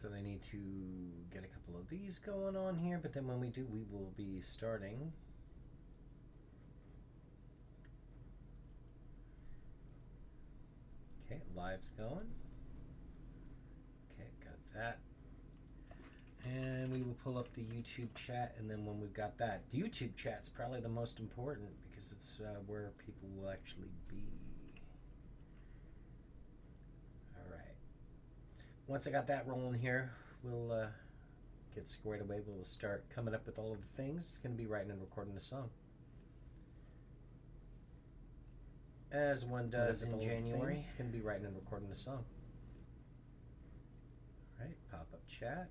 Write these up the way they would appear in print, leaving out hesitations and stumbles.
that I need to get a couple of these going on here, but then when we do, we will be starting. Okay, live's going. Okay, got that. And we will pull up the YouTube chat, and then when we've got that, the YouTube chat's probably the most important because it's where people will actually be. All right. Once I got that rolling here, we'll get squared away. We'll start coming up with all of the things. It's going to be writing and recording a song. As one does in January, it's going to be writing and recording a song. All right, pop up chat.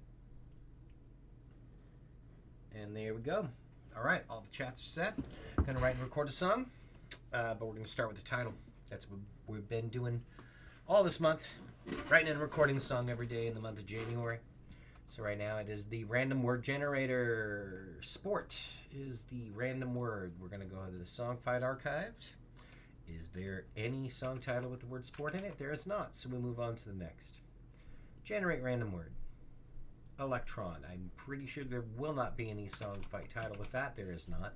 And there we go. All right, all the chats are set. Going to write and record a song, but we're going to start with the title. That's what we've been doing all this month, writing and recording a song every day in the month of January. So right now it is the random word generator. Sport is the random word. We're going to go to the Songfight archived. Is there any song title with the word sport in it? There is not, so we move on to the next. Generate random word. Electron. I'm pretty sure there will not be any song fight title with that. There is not.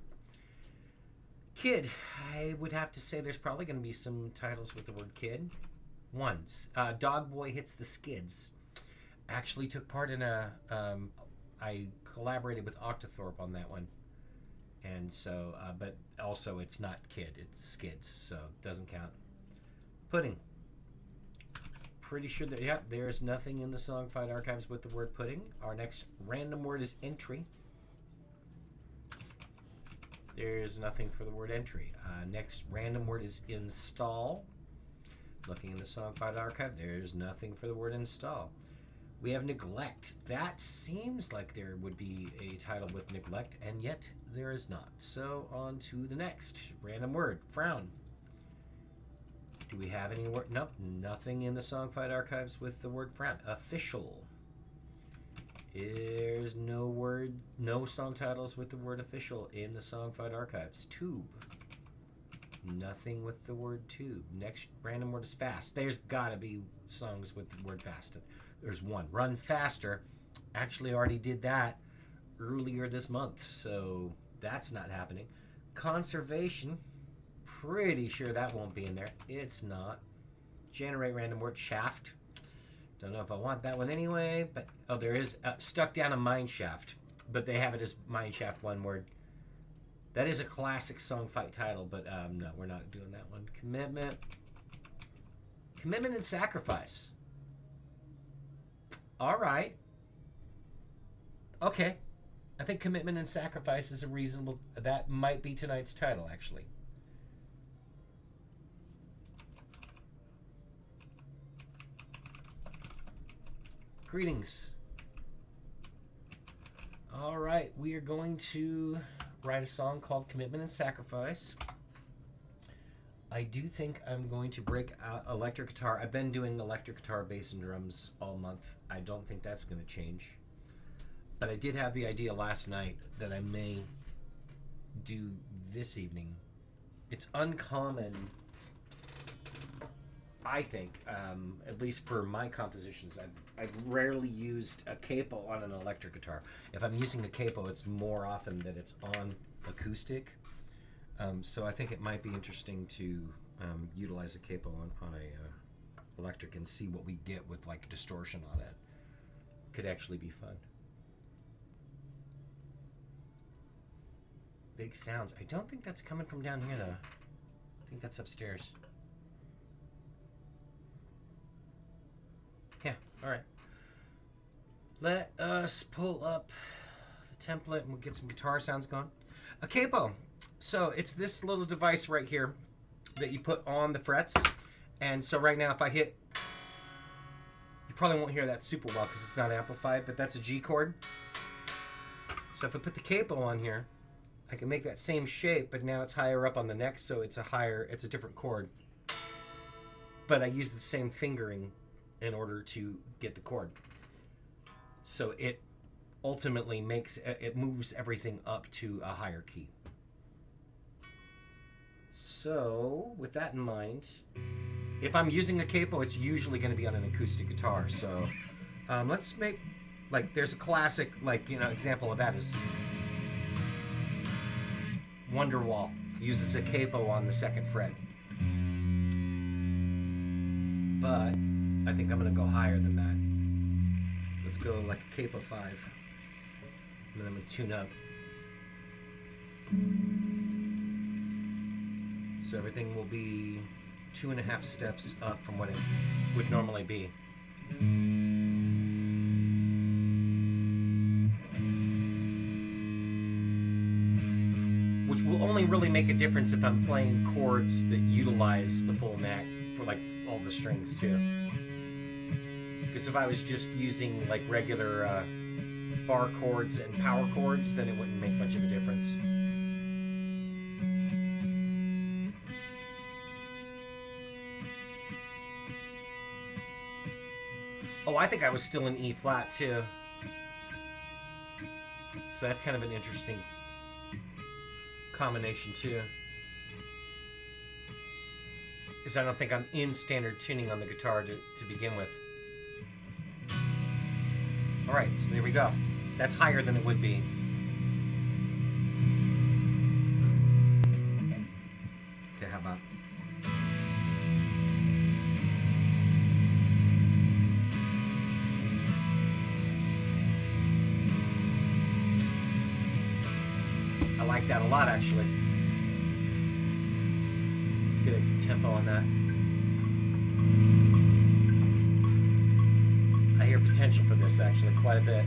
Kid. I would have to say there's probably going to be some titles with the word kid. One. Dog Boy Hits the Skids. Actually took part in a... I collaborated with Octothorpe on that one. And so, but also it's not kid, it's skids, so it doesn't count. Pudding. Pretty sure that, yeah, there's nothing in the Songfight archives with the word pudding. Our next random word is entry. There's nothing for the word entry. Next random word is install. Looking in the Songfight archive, there's nothing for the word install. We have neglect. That seems like there would be a title with neglect, and yet there is not. So on to the next random word, frown. Do we have any word? Nope, nothing in the Songfight archives with the word frown. Official. There's no word, no song titles with the word official in the Songfight archives. Tube. Nothing with the word tube. Next random word is fast. There's gotta be songs with the word fast. There's one. Run faster. Actually already did that earlier this month, so that's not happening. Conservation. Pretty sure that won't be in there. It's not. Generate random word. Shaft. Don't know if I want that one anyway, but oh, there is stuck down a mine shaft, but they have it as mine shaft, one word. That is a classic song fight title, but no, we're not doing that one. Commitment. Commitment and sacrifice. All right. Okay. I think commitment and sacrifice is a reasonable... That might be tonight's title, actually. Greetings. All right. We are going to write a song called Commitment and Sacrifice. I do think I'm going to break out electric guitar. I've been doing electric guitar, bass, and drums all month. I don't think that's going to change. But I did have the idea last night that I may do this evening. It's uncommon, I think, at least for my compositions. I've rarely used a capo on an electric guitar. If I'm using a capo, it's more often that it's on acoustic. So I think it might be interesting to utilize a capo on a electric and see what we get with like distortion on it. Could actually be fun. Big sounds. I don't think that's coming from down here though. I think that's upstairs. Yeah, all right. Let us pull up the template and we'll get some guitar sounds going. A capo. So it's this little device right here that you put on the frets. And so right now if I hit, you probably won't hear that super well because it's not amplified, but that's a G chord. So if I put the capo on here, I can make that same shape, but now it's higher up on the neck, so it's a different chord. But I use the same fingering in order to get the chord. So it ultimately moves everything up to a higher key. So, with that in mind, if I'm using a capo, it's usually going to be on an acoustic guitar. So, Let's make, like, there's a classic, like, example of that is Wonderwall. Uses a capo on the 2nd fret. But I think I'm going to go higher than that. Let's go like a capo 5. And then I'm going to tune up. So everything will be 2.5 steps up from what it would normally be. Which will only really make a difference if I'm playing chords that utilize the full neck for like all the strings too. Because if I was just using like regular bar chords and power chords, then it wouldn't make much of a difference. Oh, I think I was still in E flat too. So that's kind of an interesting combination too. Is I don't think I'm in standard tuning on the guitar to begin with. Alright, so there we go. That's higher than it would be. Okay, how about... I like that a lot, actually. Let's get a tempo on that. I hear potential for this, actually, quite a bit.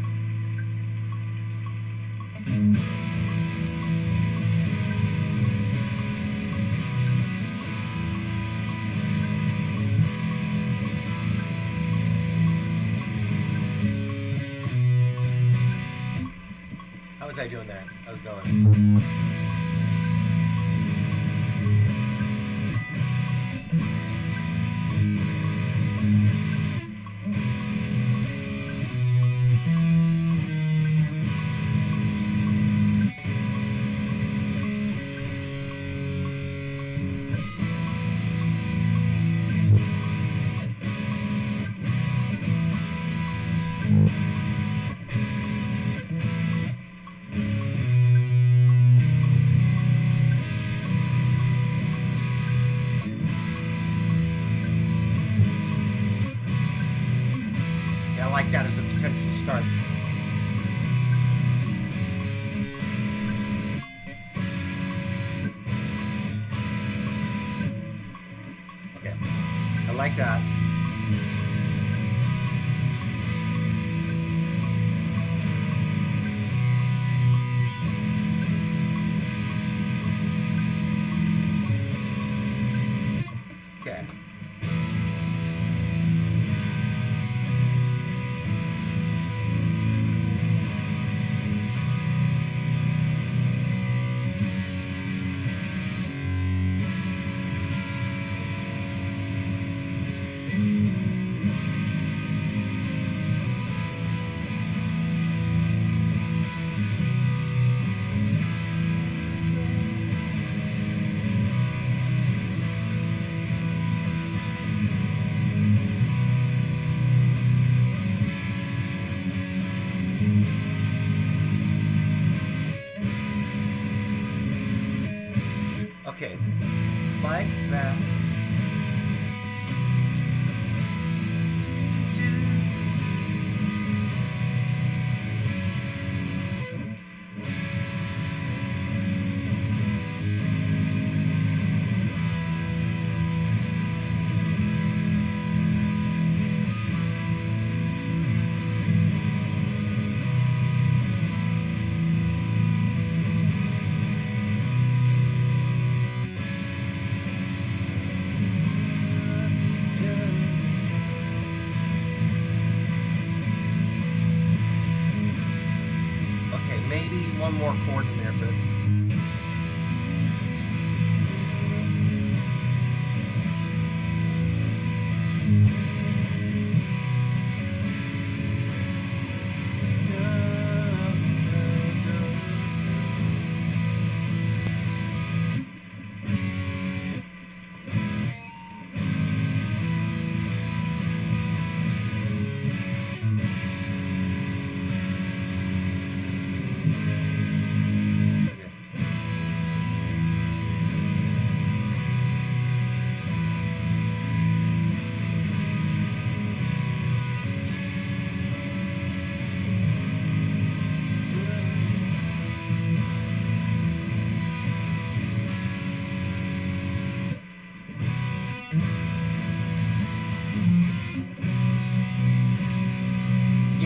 How was I doing that? I was going... I like that as a potential start. Okay, I like that. Okay. Okay, like that. Maybe one more chord in there, but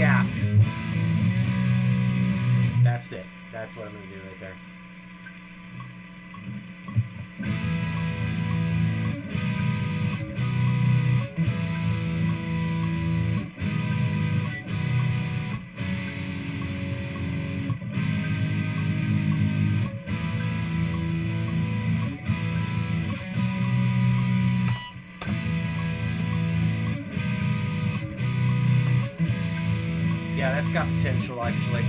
Yeah. That's it. That's what I'm going to do right there. Yeah, that's got potential, actually.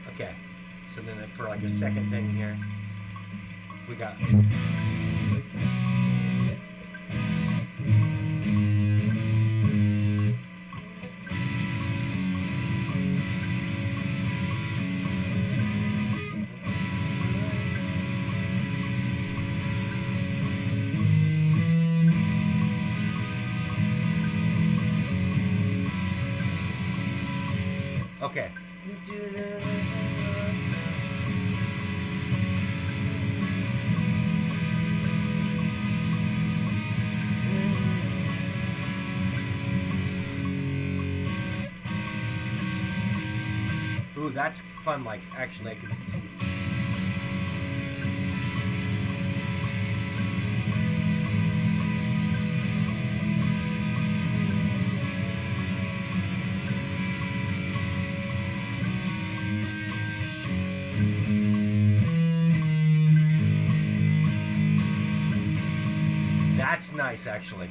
Okay, so then for like a second thing here, we got... Okay. Ooh, that's fun. Like, actually, I can see. That's nice, actually.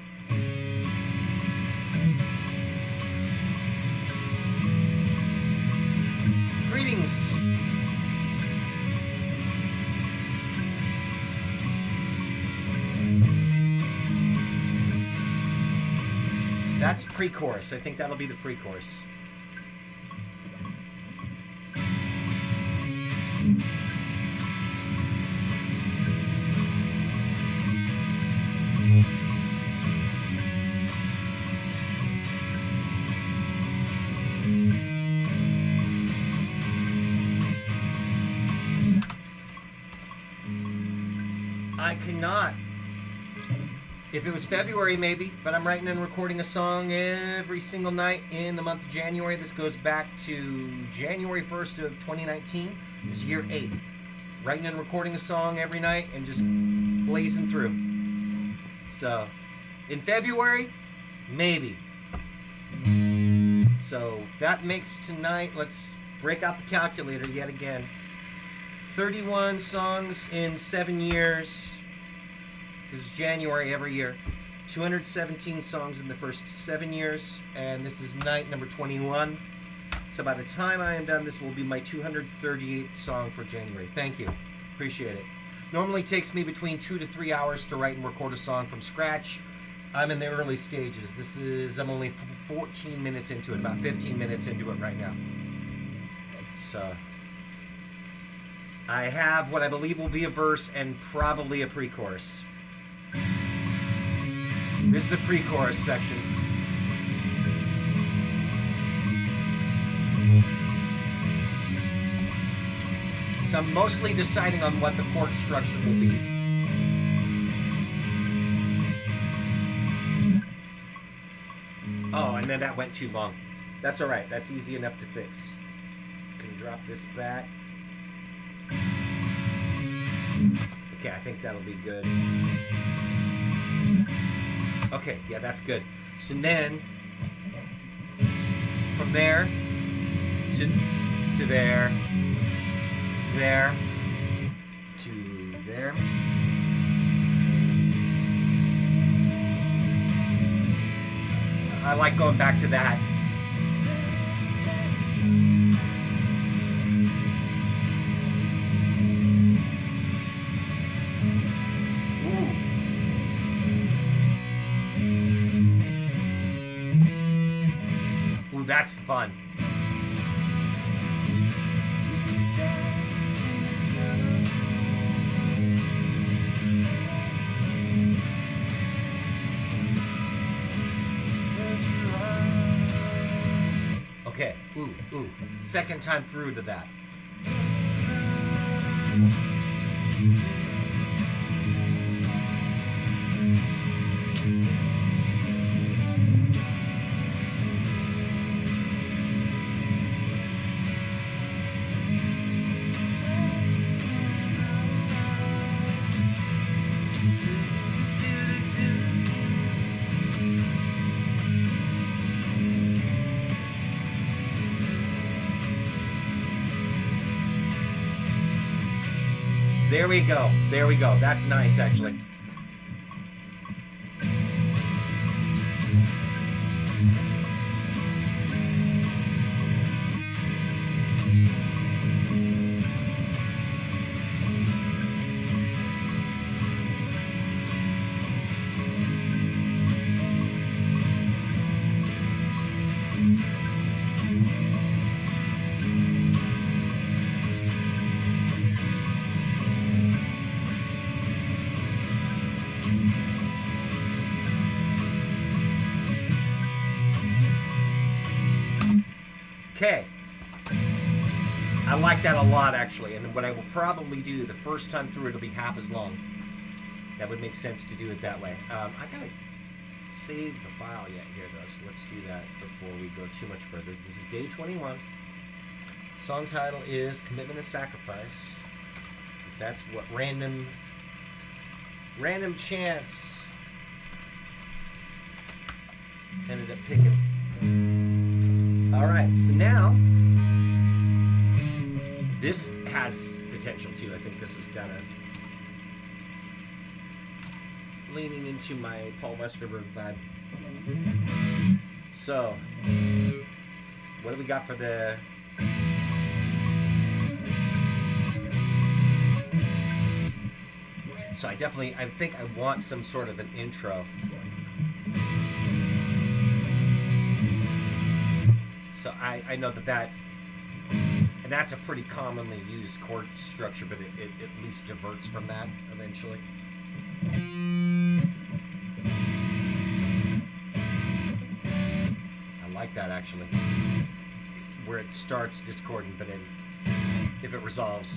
Greetings. That's pre-chorus. I think that'll be the pre-chorus. I cannot. If it was February, maybe, but I'm writing and recording a song every single night in the month of January. This goes back to January 1st of 2019. This is year 8. Writing and recording a song every night and just blazing through. So, in February, maybe. So, that makes tonight, let's break out the calculator yet again. 31 songs in 7 years, because it's January every year. 217 songs in the first 7 years, and this is night number 21. So by the time I am done, this will be my 238th song for January. Thank you. Appreciate it. Normally takes me between 2 to 3 hours to write and record a song from scratch. I'm in the early stages. I'm only 14 minutes into it, about 15 minutes into it right now. So I have what I believe will be a verse and probably a pre-chorus. This is the pre-chorus section. So I'm mostly deciding on what the chord structure will be. Oh, and then that went too long. That's all right. That's easy enough to fix. Can drop this back. Okay, I think that'll be good. Okay, yeah, that's good. So then, from there to there, to there, to there. I like going back to that. Ooh, that's fun. Okay, ooh, second time through to that. There we go. There we go. That's nice, actually. Okay. I like that a lot, actually. And what I will probably do the first time through, it'll be half as long. That would make sense to do it that way. I gotta save the file yet here, though, so let's do that before we go too much further. This is day 21. Song title is Commitment and Sacrifice, because that's what random chance ended up picking. Alright, so now this has potential too. I think this has got a leaning into my Paul Westerberg vibe. So, what do we got for the So I think I want some sort of an intro. So I know that and that's a pretty commonly used chord structure, but it at least diverts from that eventually. I like that, actually. Where it starts discordant, but if it resolves.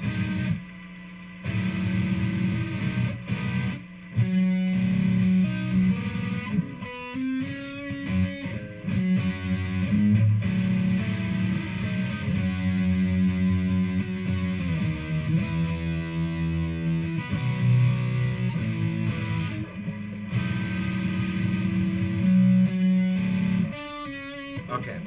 Okay.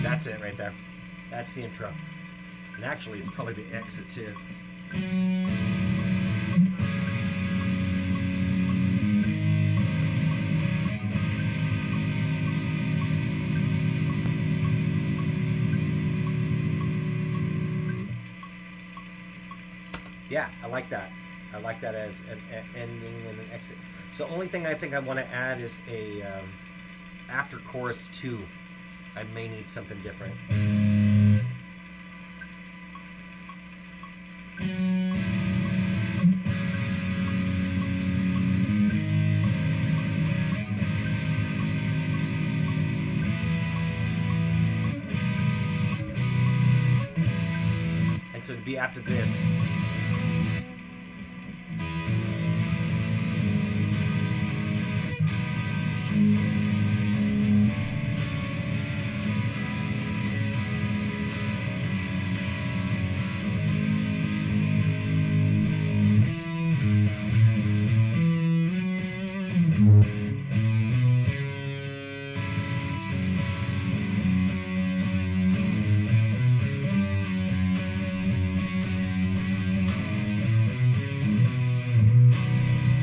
That's it right there. That's the intro. And actually, it's probably the exit too. Yeah, I like that. I like that as an ending and an exit. So the only thing I think I want to add is a after chorus 2. I may need something different. And so to be after this.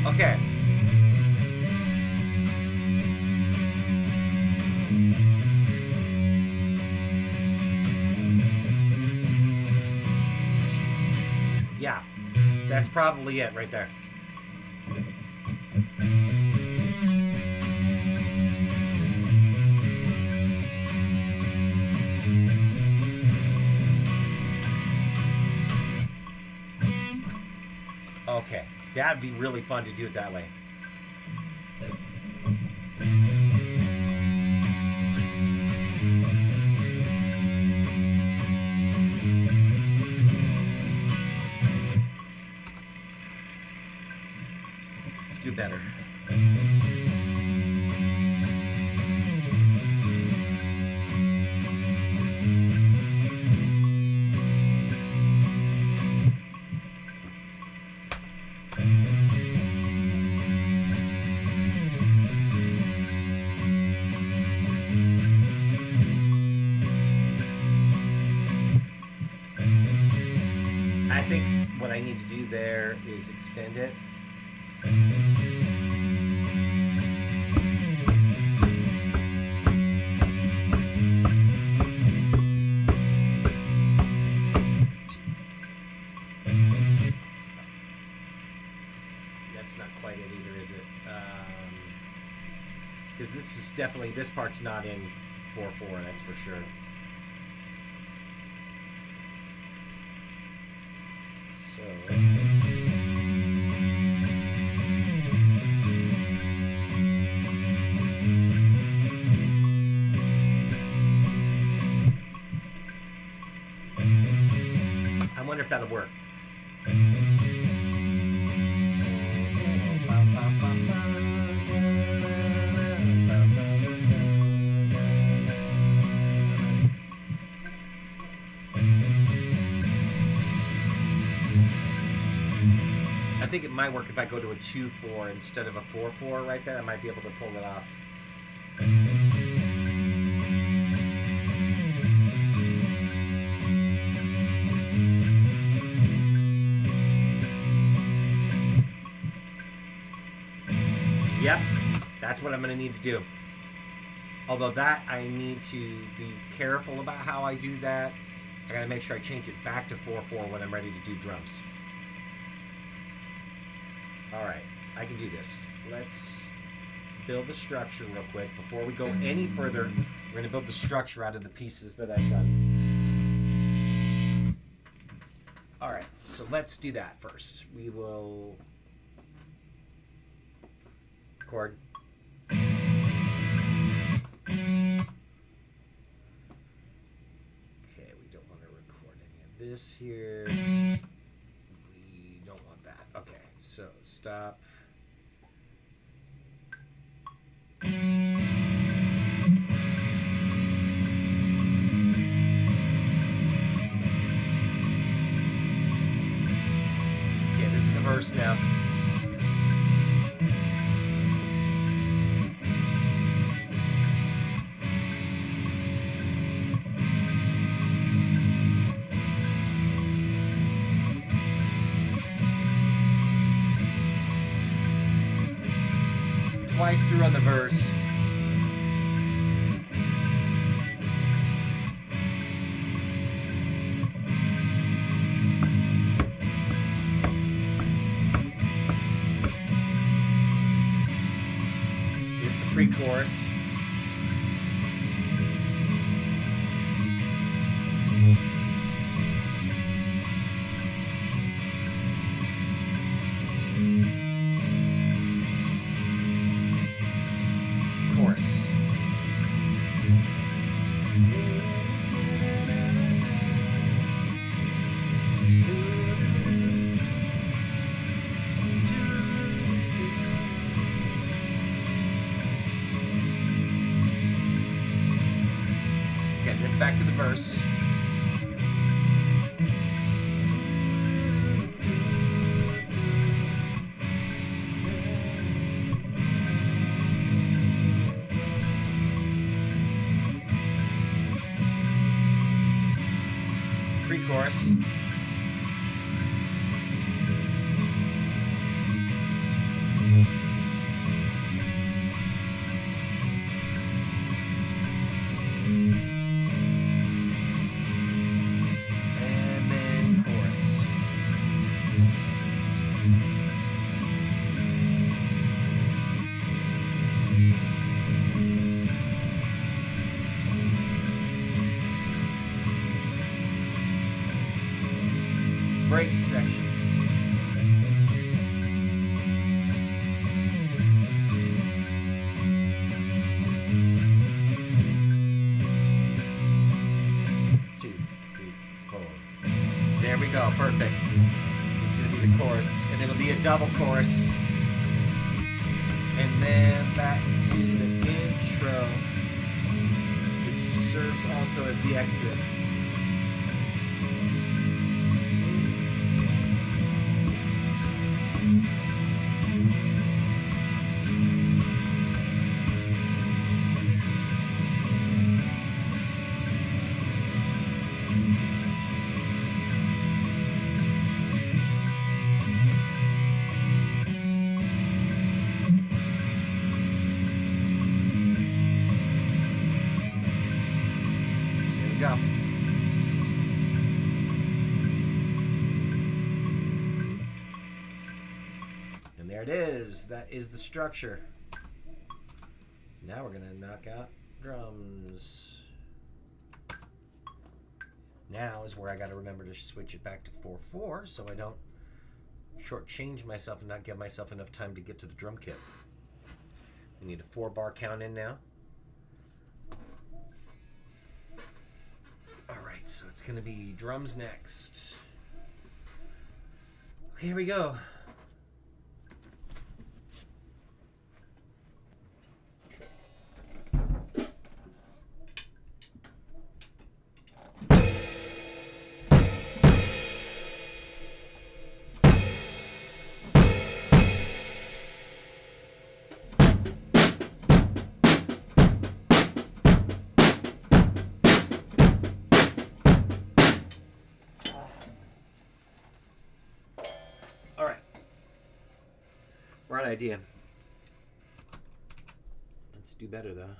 Okay. That's probably it right there. Okay, that'd be really fun to do it that way. Let's do better. I think what I need to do there is extend it. That's not quite it either, is it? Because this is definitely, this part's not in 4/4, that's for sure. So I wonder if that'll work. I think it might work if I go to a 2/4 instead of a 4/4 right there. I might be able to pull it off. Yep, that's what I'm going to need to do. Although that, I need to be careful about how I do that. I got to make sure I change it back to 4/4 when I'm ready to do drums. Alright, I can do this. Let's build a structure real quick. Before we go any further, we're going to build the structure out of the pieces that I've done. Alright, so let's do that first. We will record. Okay, we don't want to record any of this here. We don't want that. Okay, so stop. Okay, this is the verse now. Twice through on the verse. Here's the pre-chorus. Chorus. Get this back to the verse. Pre-chorus. And then chorus. break section. There we go, perfect. This is going to be the chorus, and it'll be a double chorus. And then back to the intro, which serves also as the exit. Go. And there it is. That is the structure. So now we're going to knock out drums. Now is where I got to remember to switch it back to 4/4 so I don't shortchange myself and not give myself enough time to get to the drum kit. We need a 4-bar count in now. Alright, so it's going to be drums next. Okay, here we go. Right idea. Let's do better though.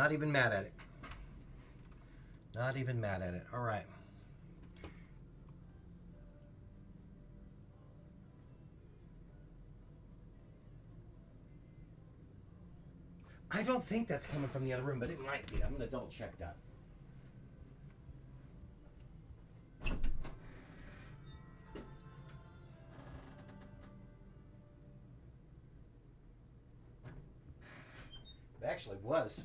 Not even mad at it. Not even mad at it. All right. I don't think that's coming from the other room, but it might be. I'm going to double check that. It actually was.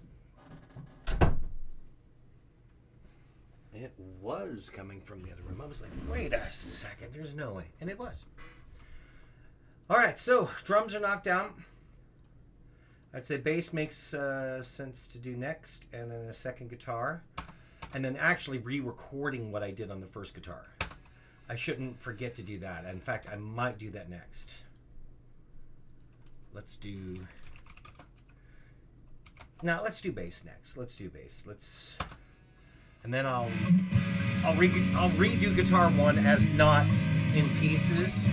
It was coming from the other room. I was like, wait a second, there's no way. And it was. All right, so drums are knocked down. I'd say bass makes sense to do next, and then a second guitar, and then actually re-recording what I did on the first guitar. I shouldn't forget to do that. In fact, I might do that next. Let's do bass next. Let's do bass. And then I'll redo guitar one as not in pieces,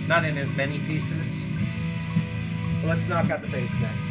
not in as many pieces. But let's knock out the bass next.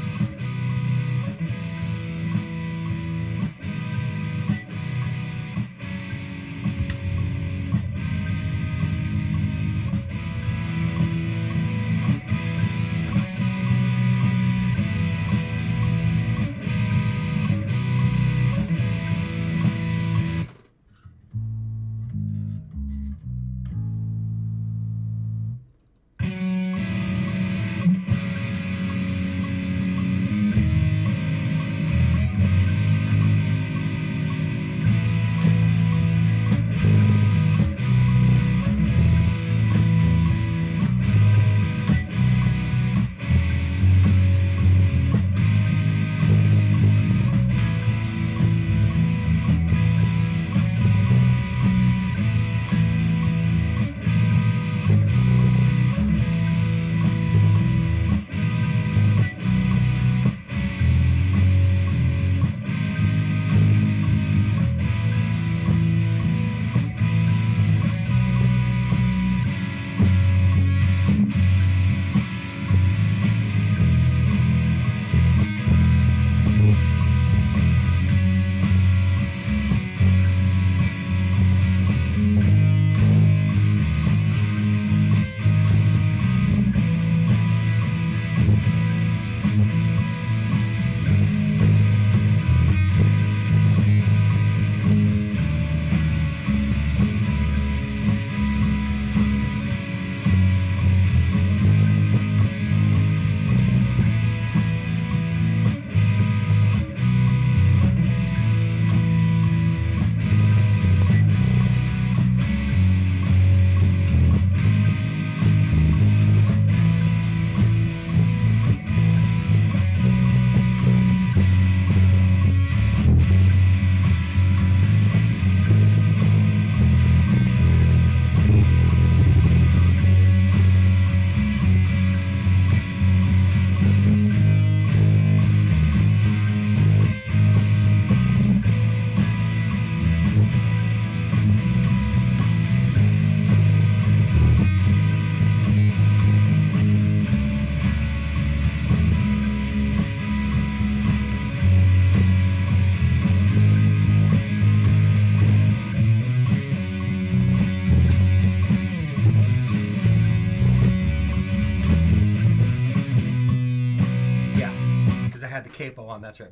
Had the capo on, that's right.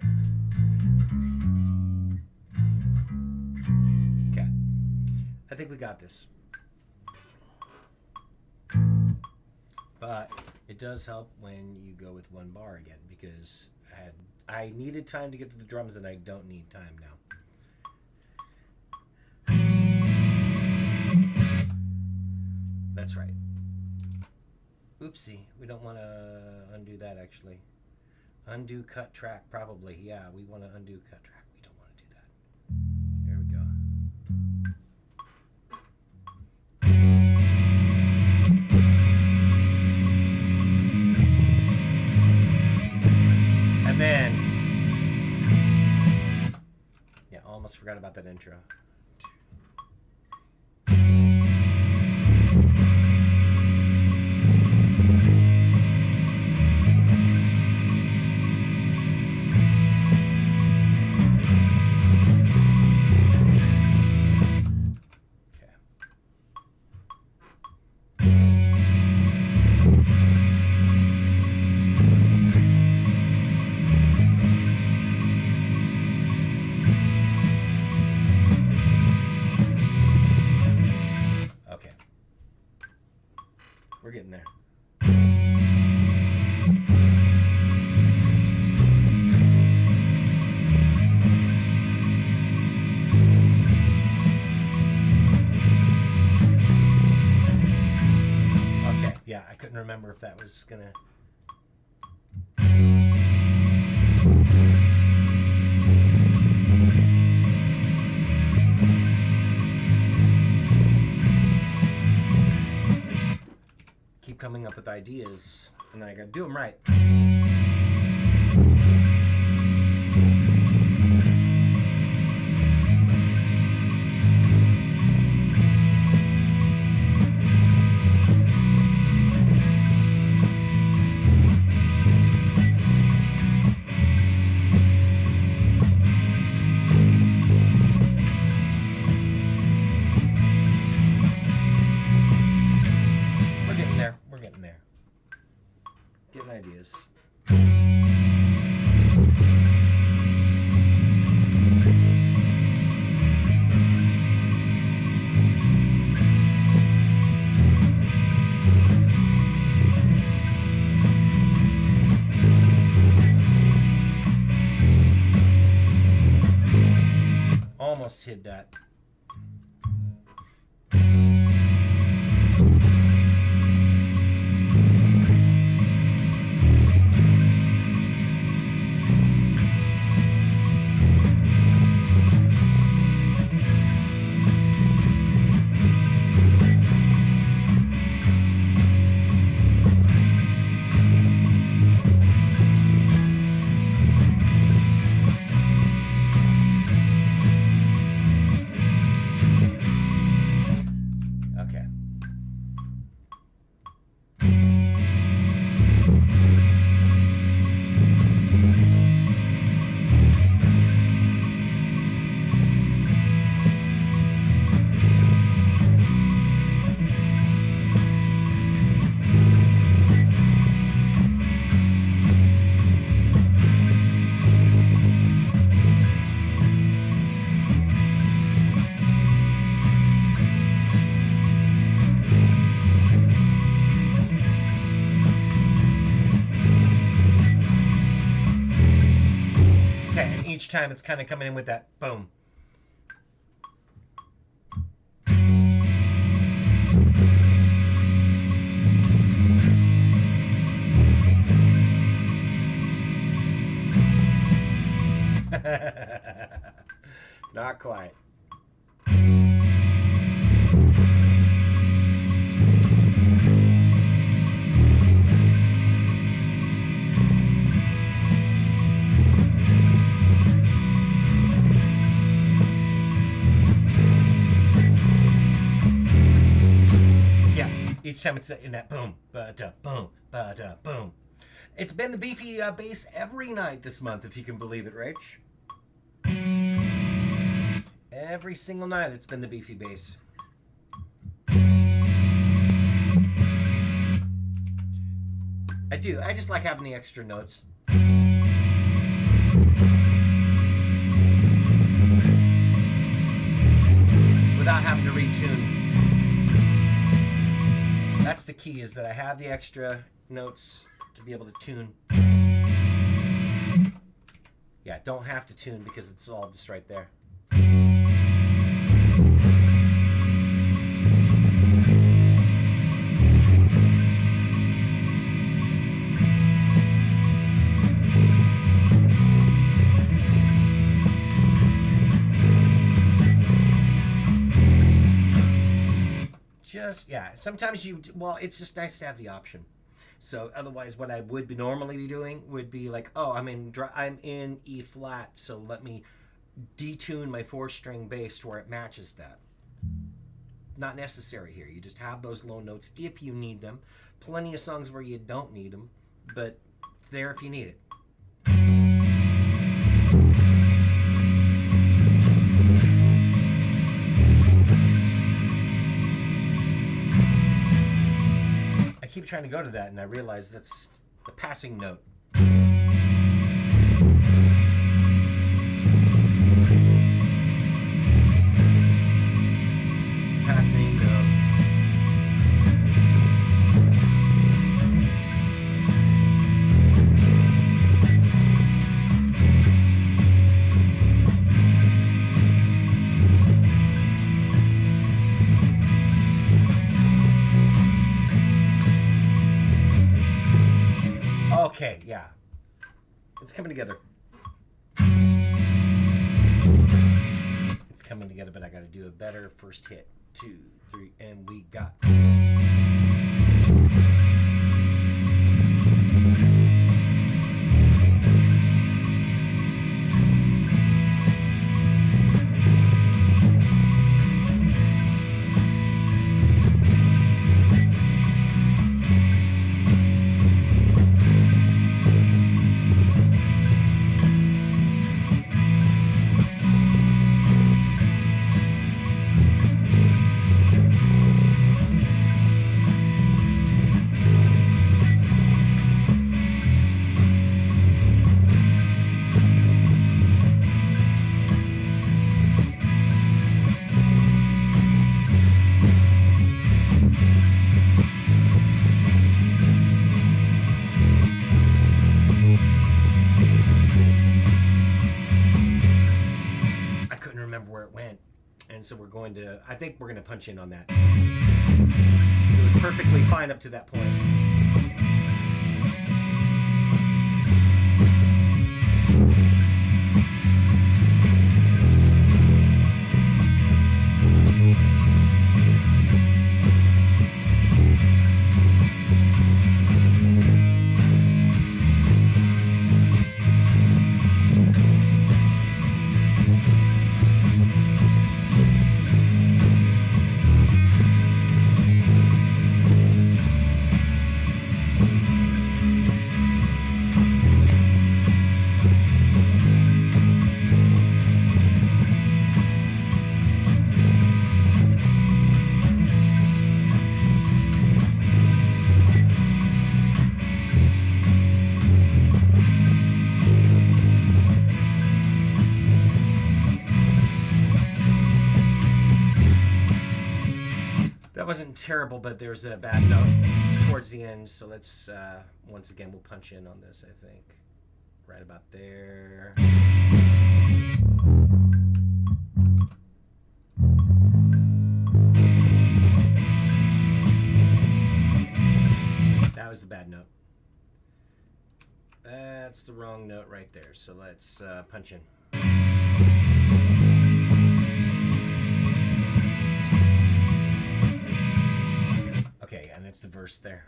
Okay. I think we got this. But it does help when you go with one bar again, because I needed time to get to the drums and I don't need time now. That's right. Oopsie, we don't want to undo that actually. Undo cut track, probably. Yeah, we want to undo cut track. We don't want to do that. There we go. And then, yeah, almost forgot about that intro. Yeah, I couldn't remember if that was gonna. Keep coming up with ideas, and I gotta do them right. We're getting there. Getting ideas. Almost hid that. Each time it's kind of coming in with that boom. Not quite. Each time it's in that boom, ba-da, boom, ba-da, boom. It's been the beefy bass every night this month, if you can believe it, Rach. Every single night it's been the beefy bass. I do. I just like having the extra notes. Without having to retune. That's the key, is that I have the extra notes to be able to tune. Yeah, don't have to tune because it's all just right there. Yeah, sometimes it's just nice to have the option. So otherwise what I would normally be doing would be like, oh, I'm in E flat, so let me detune my 4-string bass to where it matches that. Not necessary here. You just have those low notes if you need them. Plenty of songs where you don't need them, but it's there if you need it. I keep trying to go to that, and I realize that's the passing note. Passing note. Okay, yeah. It's coming together. It's coming together, but I gotta do a better first hit. 2, 3, and we got. So we're going to, I think we're going to punch in on that. It was perfectly fine up to that point. That wasn't terrible, but there's a bad note towards the end. So let's, once again, we'll punch in on this, I think. Right about there. That was the bad note. That's the wrong note right there. So let's punch in. Okay, and it's the verse there.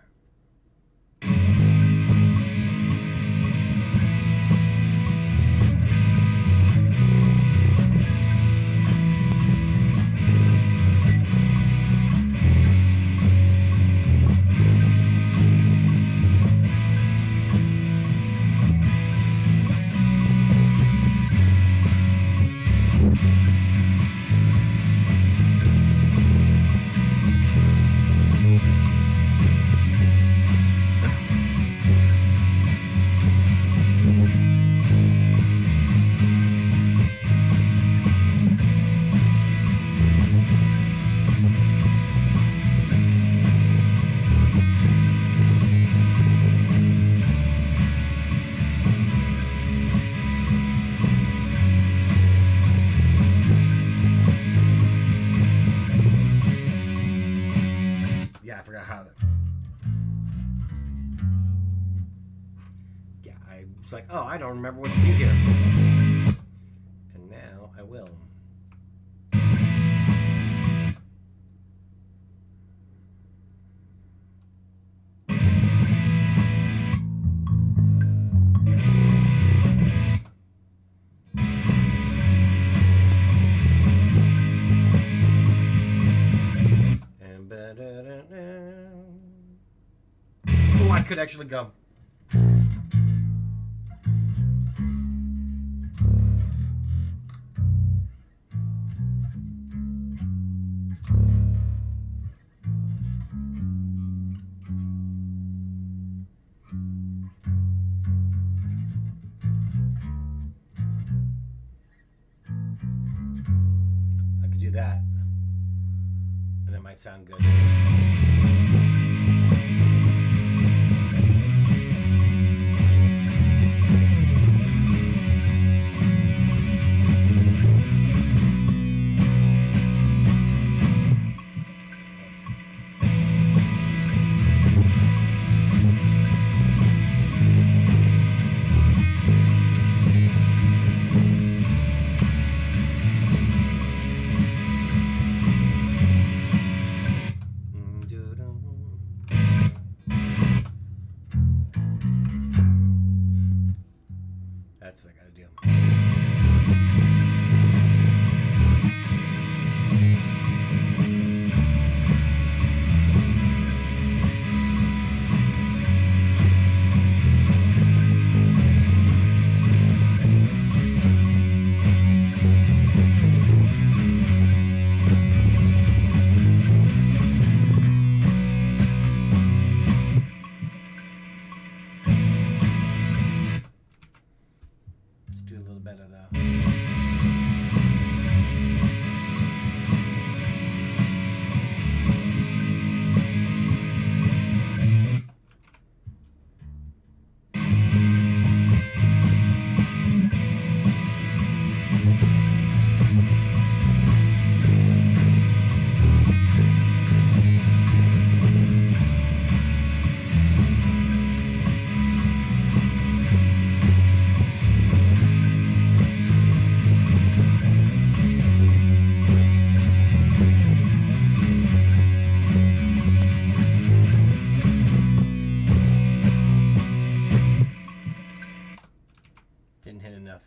Like, oh, I don't remember what to do here. And now I will. And oh, I could actually go. That, and it might sound good. That's what I gotta do. Let's do a little better though. Didn't hit enough.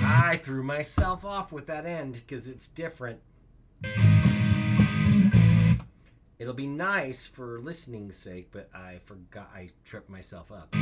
I threw myself off with that end because it's different. It'll be nice for listening's sake, but I forgot. I tripped myself up.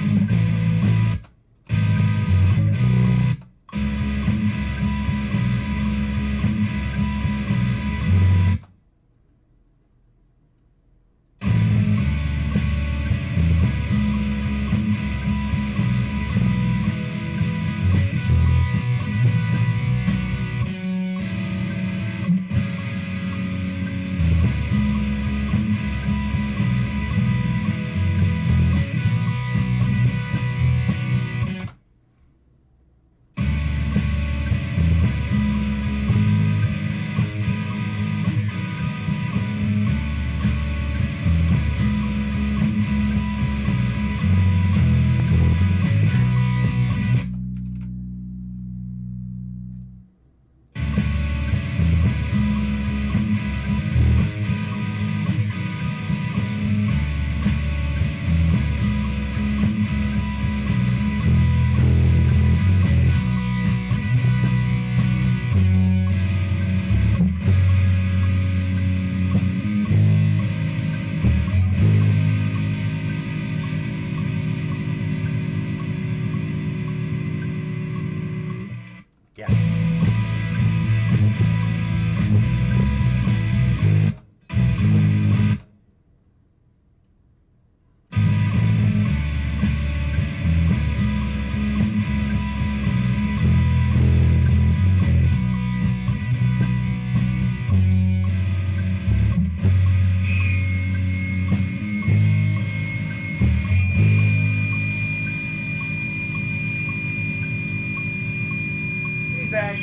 Feedback.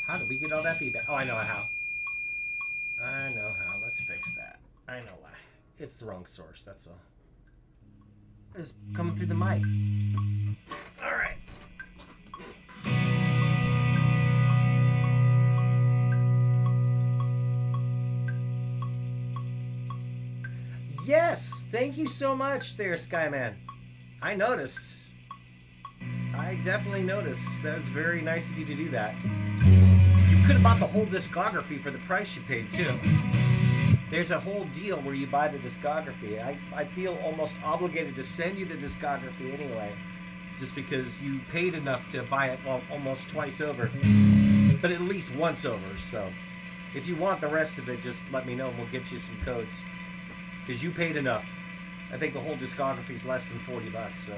How did we get all that feedback? Oh, I know how. I know how. Let's fix that. I know why. It's the wrong source, that's all. It's coming through the mic. All right. Yes, thank you so much there, Skyman. I noticed. I definitely noticed. That was very nice of you to do that. You could have bought the whole discography for the price you paid, too. There's a whole deal where you buy the discography. I feel almost obligated to send you the discography anyway, just because you paid enough to buy it, well, almost twice over, but at least once over. So if you want the rest of it, just let me know and we'll get you some codes, because you paid enough. I think the whole discography is less than $40, so.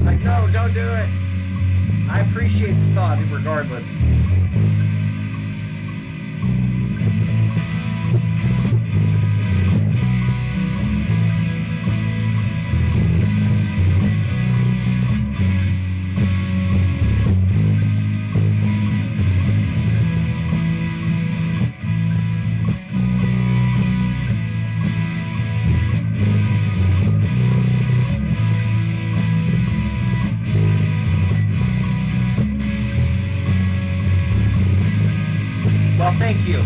Like, no, don't do it. I appreciate the thought, regardless. Well, thank you.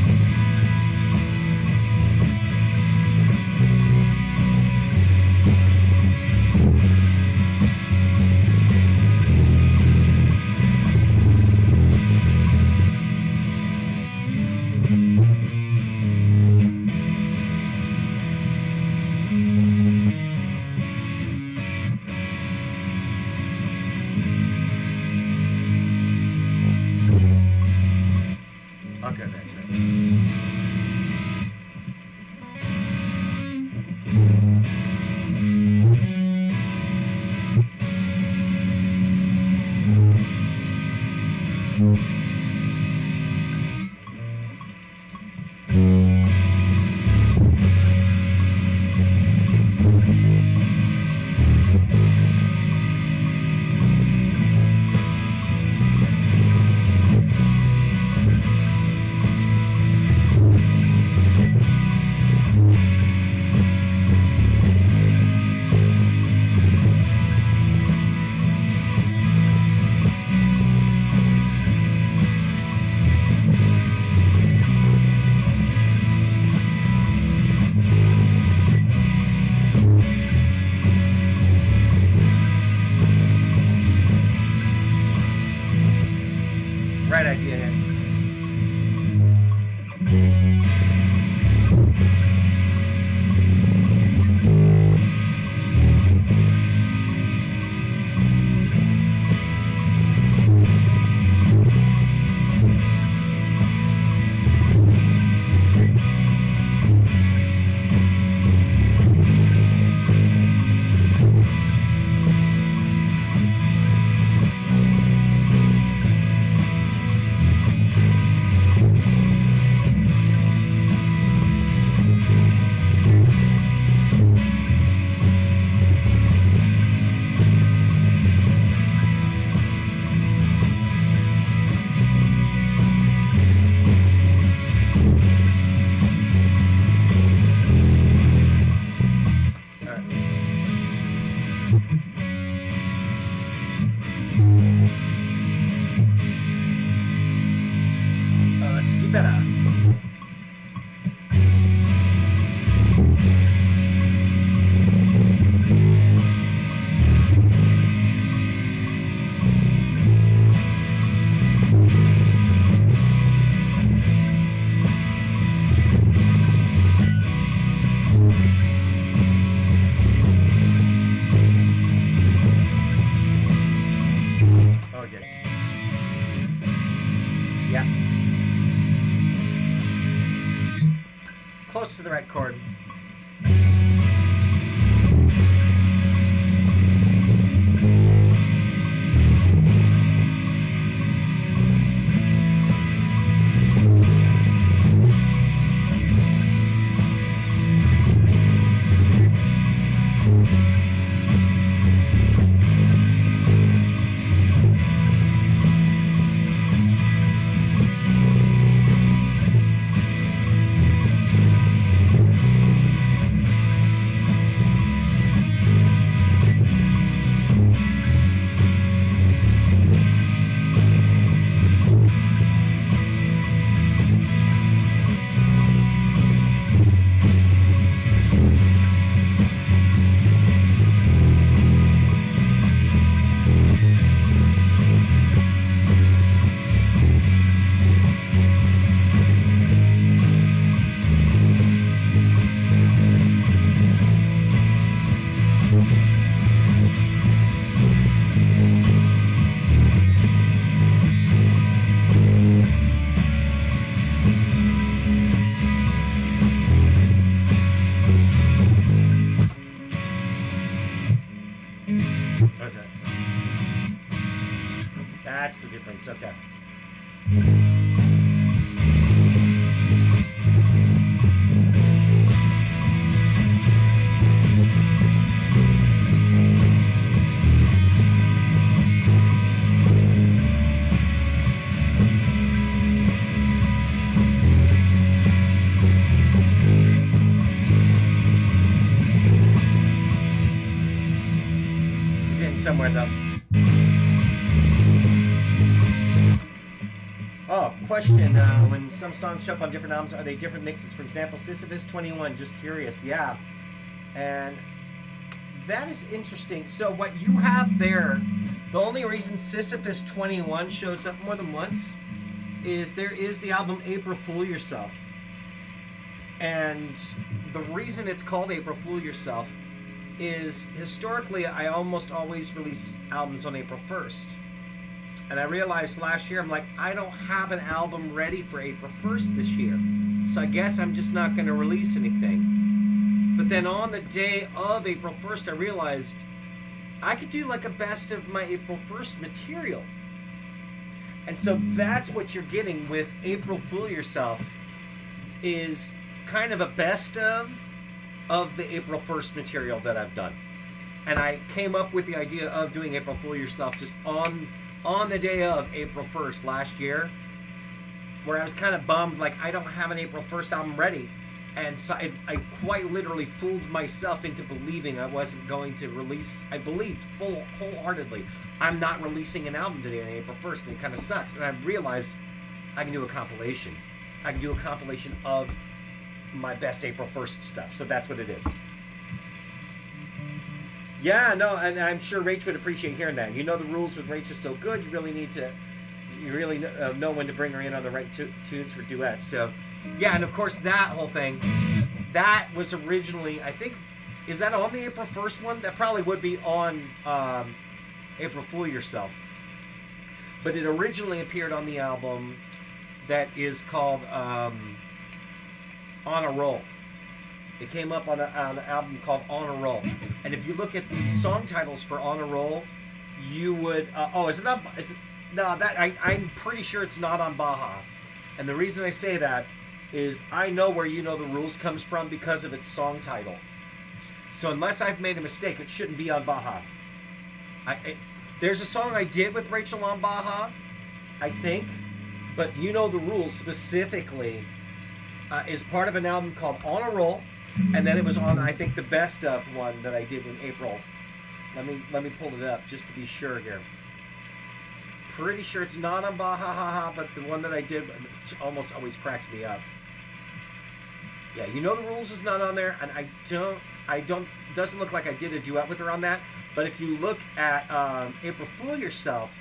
Okay, that's right. Right idea, yeah. Let's do better. Oh, yes. Yeah. Close to the right chord. That's the difference. Okay. We're getting somewhere though. Oh, question. When some songs show up on different albums, are they different mixes? For example, Sisyphus 21, just curious. Yeah. And that is interesting. So what you have there, the only reason Sisyphus 21 shows up more than once is there is the album April Fool Yourself. And the reason it's called April Fool Yourself is historically I almost always release albums on April 1st. And I realized last year, I'm like, I don't have an album ready for April 1st this year. So I guess I'm just not going to release anything. But then on the day of April 1st, I realized I could do like a best of my April 1st material. And so that's what you're getting with April Fool Yourself, is kind of a best of the April 1st material that I've done. And I came up with the idea of doing April Fool Yourself just on the day of April 1st last year, where I was kind of bummed, like I don't have an April 1st album ready. And so I quite literally fooled myself into believing I wasn't going to release. I believed wholeheartedly I'm not releasing an album today on April 1st, and it kind of sucks. And I realized I can do a compilation. I can do a compilation of my best April 1st stuff. So that's what it is. Yeah, no, and I'm sure Rach would appreciate hearing that. You know the rules with Rach is so good. You really need to, know when to bring her in on the right tunes for duets. So, yeah, and of course that whole thing, that was originally, I think, is that on the April 1st one? That probably would be on April Fool Yourself. But it originally appeared on the album that is called On a Roll. It came up on an album called On a Roll. And if you look at the song titles for On a Roll, you would... is it not... I'm pretty sure it's not on Baja. And the reason I say that is I know where You Know the Rules comes from because of its song title. So unless I've made a mistake, it shouldn't be on Baja. There's a song I did with Rachel on Baja, I think. But You Know the Rules specifically is part of an album called On a Roll. And then it was on, I think, the best of one that I did in April. Let me pull it up just to be sure here. Pretty sure it's not on Baja, but the one that I did almost always cracks me up. Yeah, You Know the Rules is not on there, and doesn't look like I did a duet with her on that. But if you look at April Fool Yourself,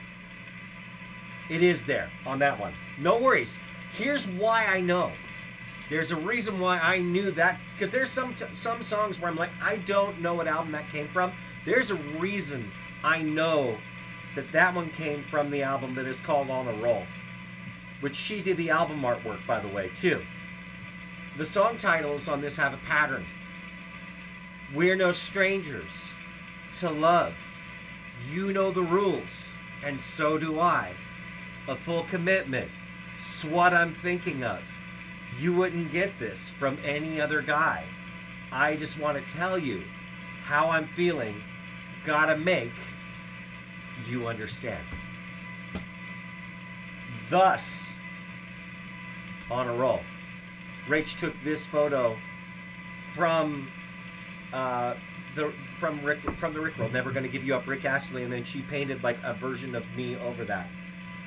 it is there on that one. No worries. Here's why I know. There's a reason why I knew that, because there's some songs where I'm like, I don't know what album that came from. There's a reason I know that one came from the album that is called On a Roll, which she did the album artwork, by the way, too. The song titles on this have a pattern. We're no strangers to love. You know the rules, and so do I. A full commitment. 's what I'm thinking of. You wouldn't get this from any other guy. I just want to tell you how I'm feeling. Gotta make you understand. Thus, On a Roll. Rach took this photo from the Rickroll, Never Gonna Give You Up, Rick Astley, and then she painted like a version of me over that.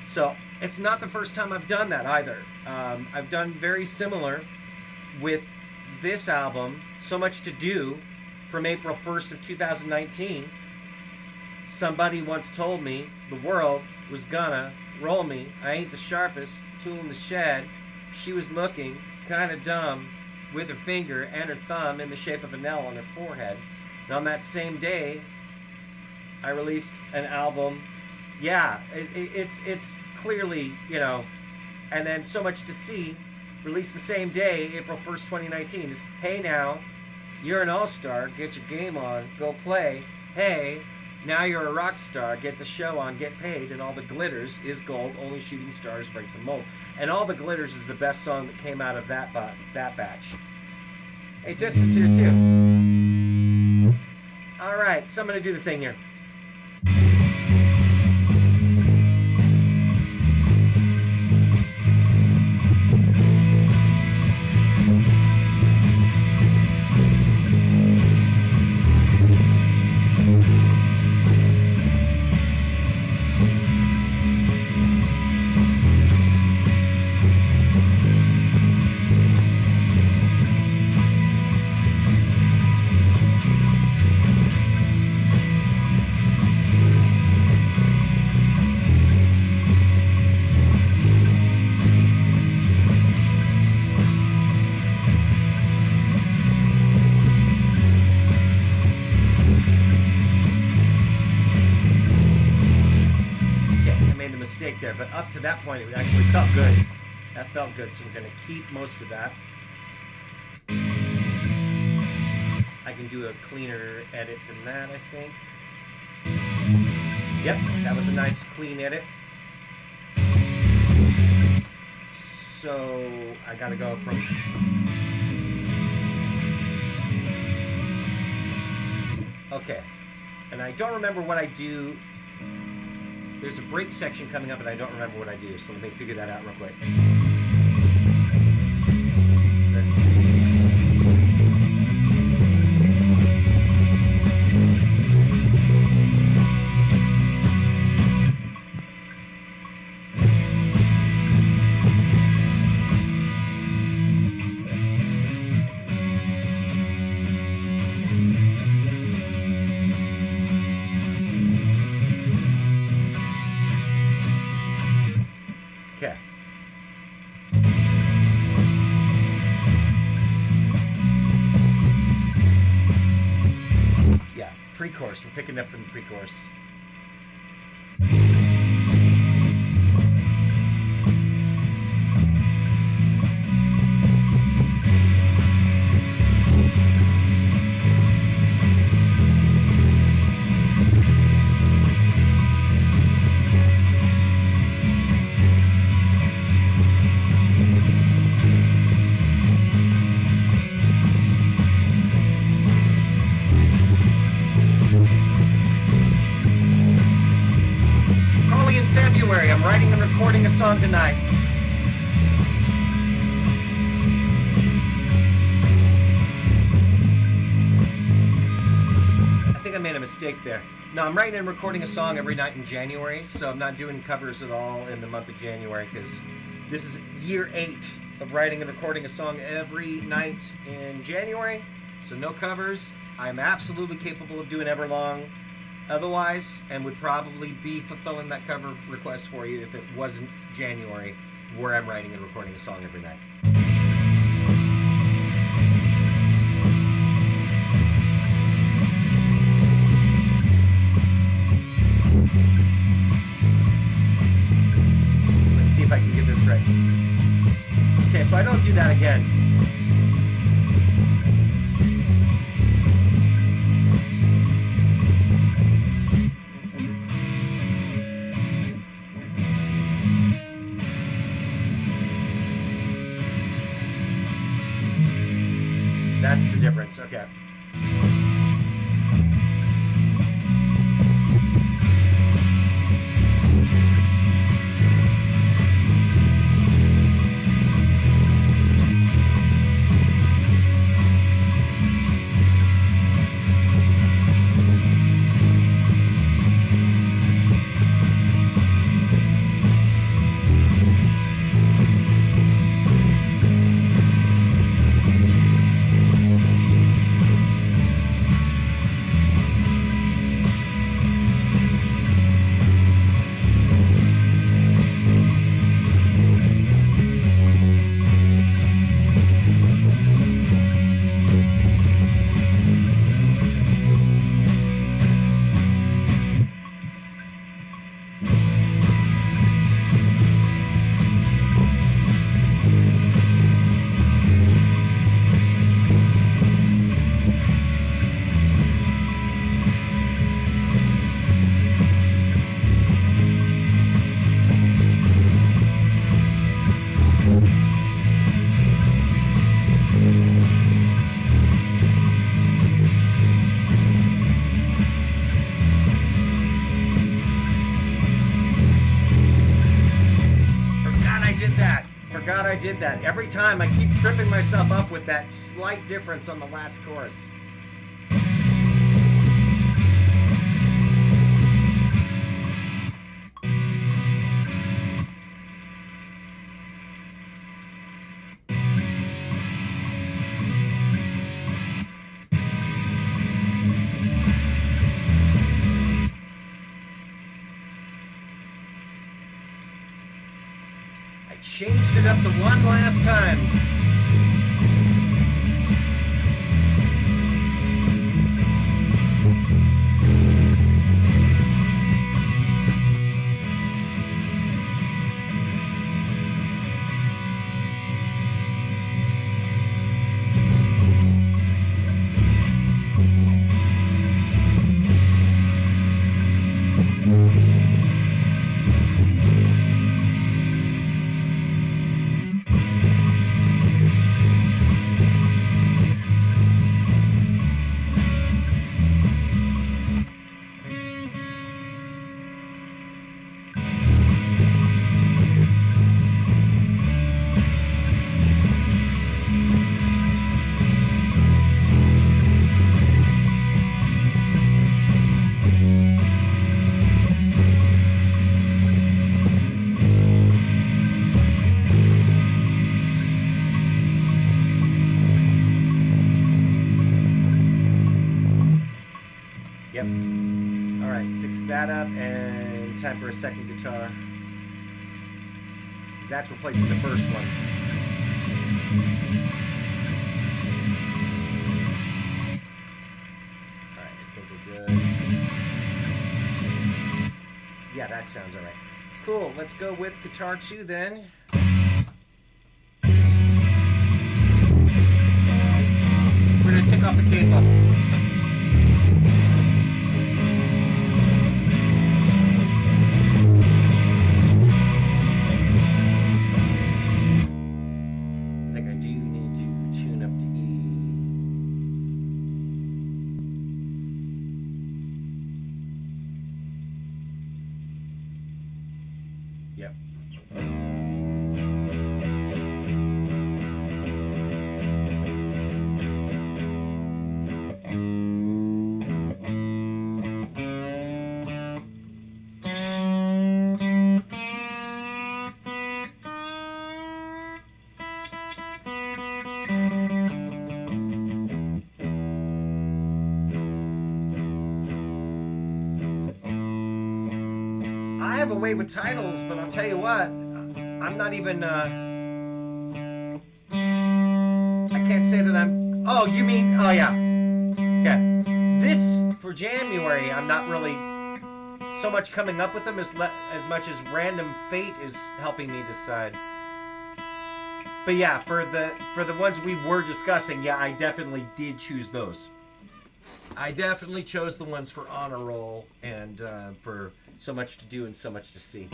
So it's not the first time I've done that either. I've done very similar with this album, So Much to Do, from April 1st of 2019. Somebody once told me the world was gonna roll me. I ain't the sharpest tool in the shed. She was looking kind of dumb with her finger and her thumb in the shape of an L on her forehead. And on that same day, I released an album. Yeah, it's clearly, and then So Much to See, released the same day, April 1st, 2019, is, hey now, you're an all-star, get your game on, go play, hey, Now you're a rock star, get the show on, get paid, and all the glitters is gold, only shooting stars break the mold. And All the Glitters is the best song that came out of that batch. Hey, Distance here too. All right, so I'm going to do the thing here. Mistake there, but up to that point it actually felt good. That felt good, so we're going to keep most of that. I can do a cleaner edit than that, I think. Yep, that was a nice clean edit. So I got to go from... Okay, and I don't remember what I do. There's a break section coming up, and I don't remember what I do, so let me figure that out real quick. Okay. Yeah, pre-chorus. We're picking up from the pre-chorus. Jamuary. I'm writing and recording a song tonight. I think I made a mistake there. No, I'm writing and recording a song every night in January, so I'm not doing covers at all in the month of January because this is year 8 of writing and recording a song every night in January. So no covers. I'm absolutely capable of doing Everlong otherwise, and would probably be fulfilling that cover request for you if it wasn't January, where I'm writing and recording a song every night. Let's see if I can get this right. Okay, so I don't do that again. That's the difference, okay. forgot I did that. Every time I keep tripping myself up with that slight difference on the last chorus. Changed it up the one last time. Yep. All right, fix that up, and time for a second guitar. Because that's replacing the first one. All right, I think we're good. Yeah, that sounds all right. Cool, let's go with guitar 2 then. We're going to take off the cable. Yep. I have a way with titles, but I'll tell you what, I'm not even, I can't say that I'm, oh, you mean, oh yeah, okay. This, for Jamuary, I'm not really so much coming up with them as much as random fate is helping me decide. But yeah, for the ones we were discussing, yeah, I definitely did choose those. I definitely chose the ones for Honor Roll and for So Much to Do and So Much to See.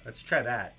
Let's try that.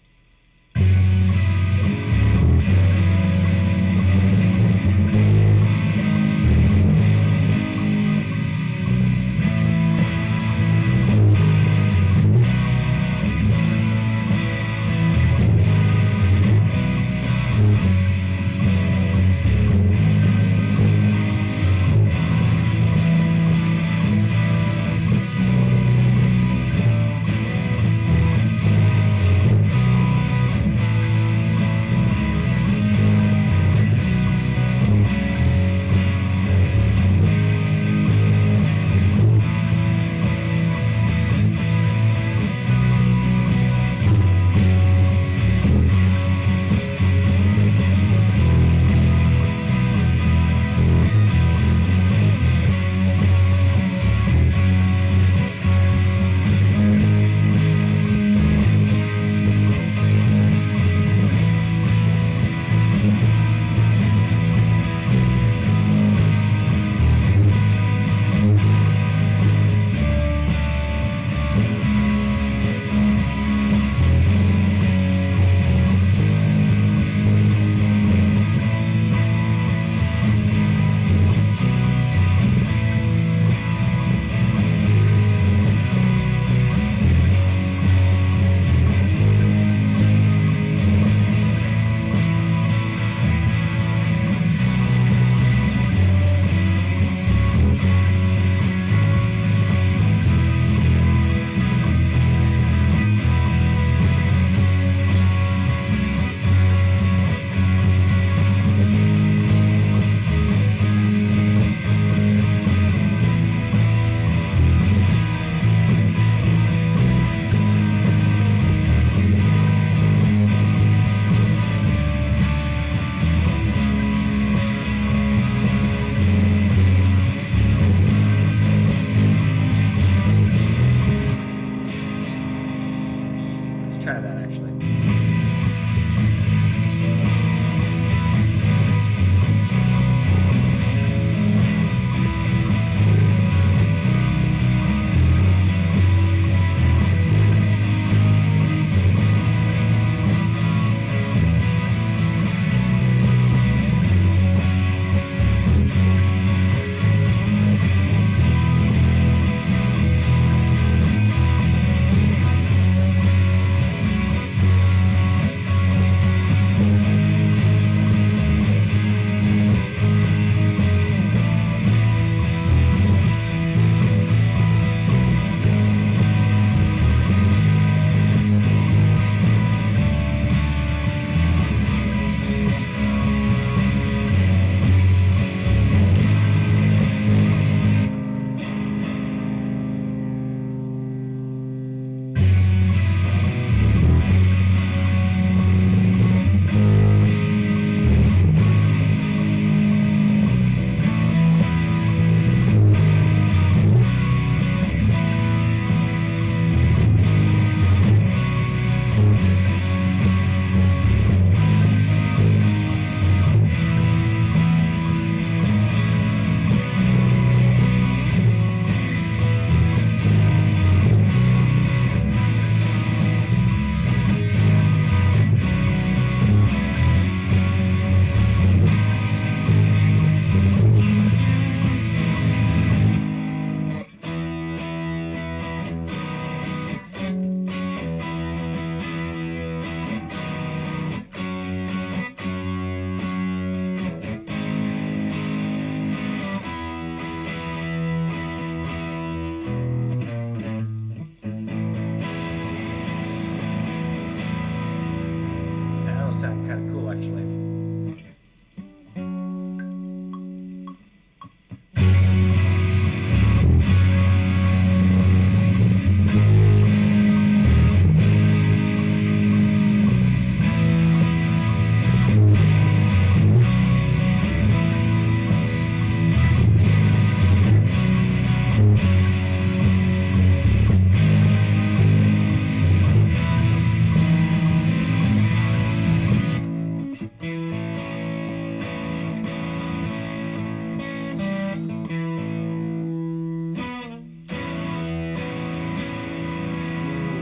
actually.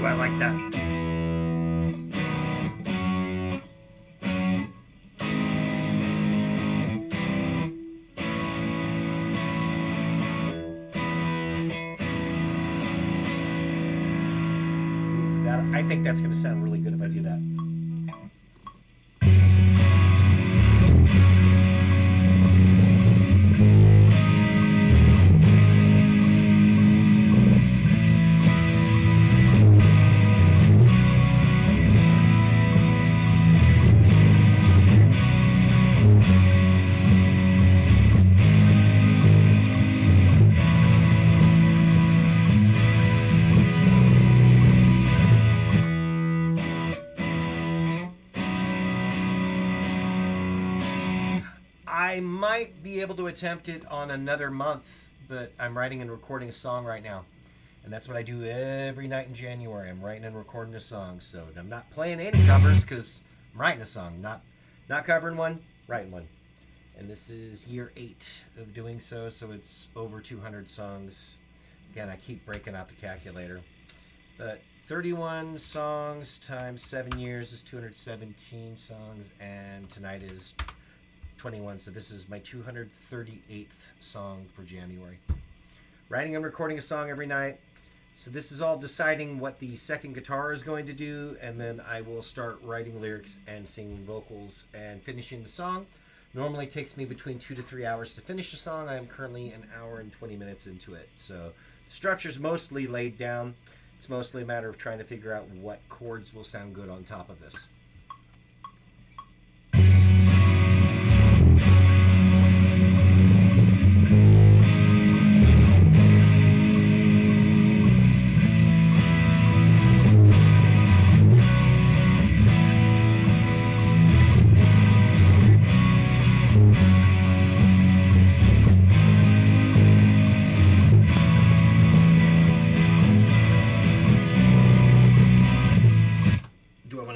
I like that. I think that's going to sound really good if I do that. I might be able to attempt it on another month, but I'm writing and recording a song right now. And that's what I do every night in January. I'm writing and recording a song. So I'm not playing any covers because I'm writing a song. Not covering one, writing one. And this is year 8 of doing so. So it's over 200 songs. Again, I keep breaking out the calculator. But 31 songs times 7 years is 217 songs. And tonight is 21, so this is my 238th song for January. Writing and recording a song every night. So this is all deciding what the second guitar is going to do, and then I will start writing lyrics and singing vocals and finishing the song. Normally takes me between 2 to 3 hours to finish a song. I am currently an hour and 20 minutes into it. So the structure's mostly laid down. It's mostly a matter of trying to figure out what chords will sound good on top of this.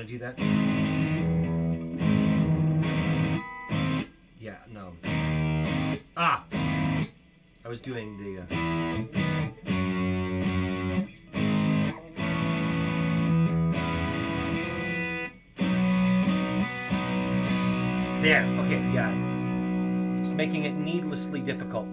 Do that? Yeah, no. I was doing the there, okay, yeah. It's making it needlessly difficult.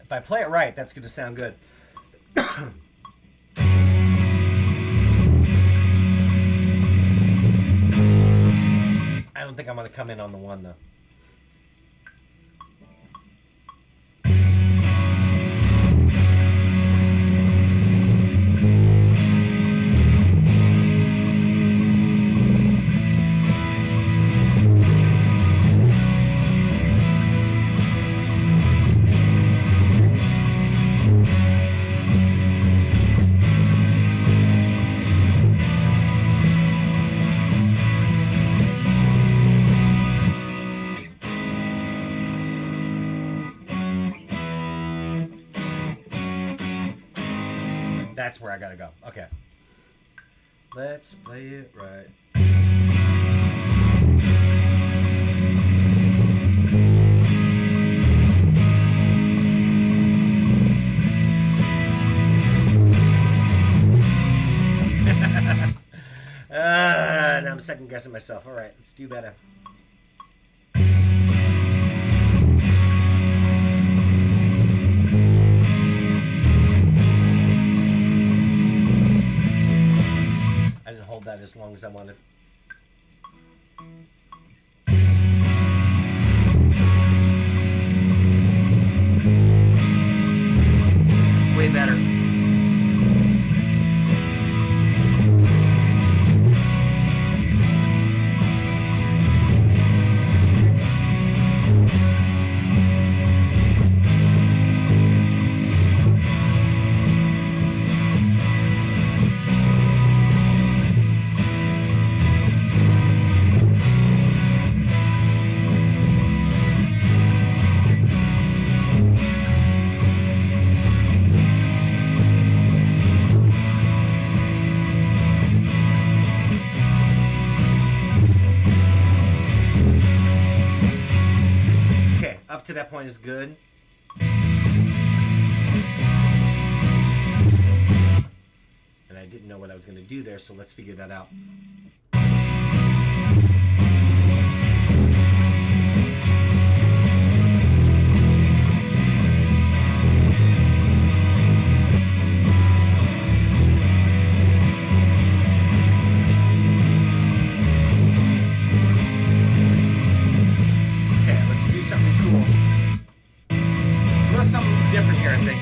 If I play it right, that's going to sound good. I don't think I'm going to come in on the one, though. That's where I gotta go. Okay. Let's play it right. Now I'm second guessing myself. All right, let's do better. hold that as long as I want to. Way better. Up to that point is good. And I didn't know what I was going to do there, so let's figure that out. Different here, I think.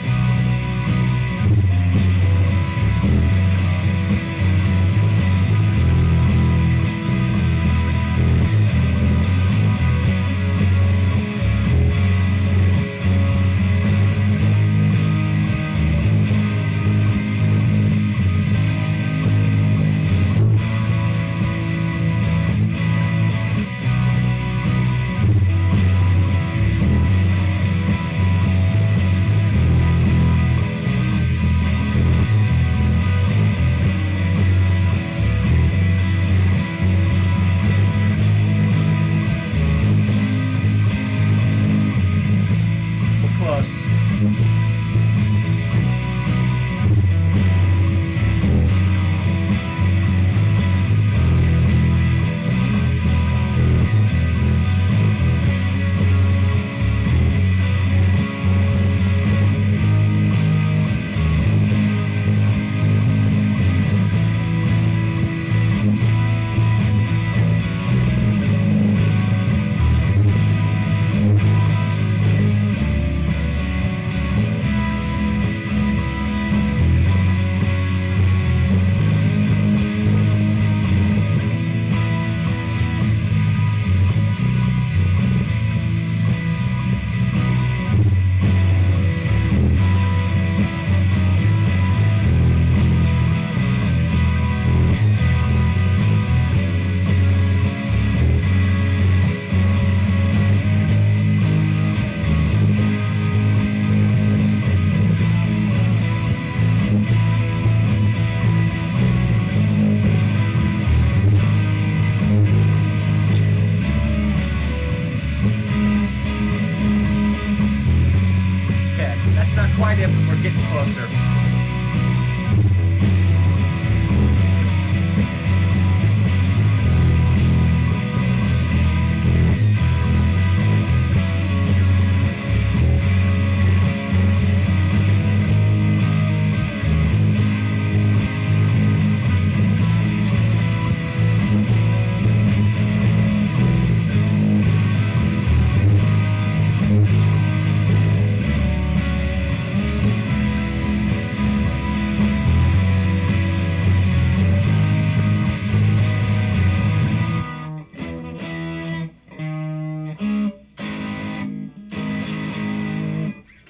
quite it, but we're getting closer.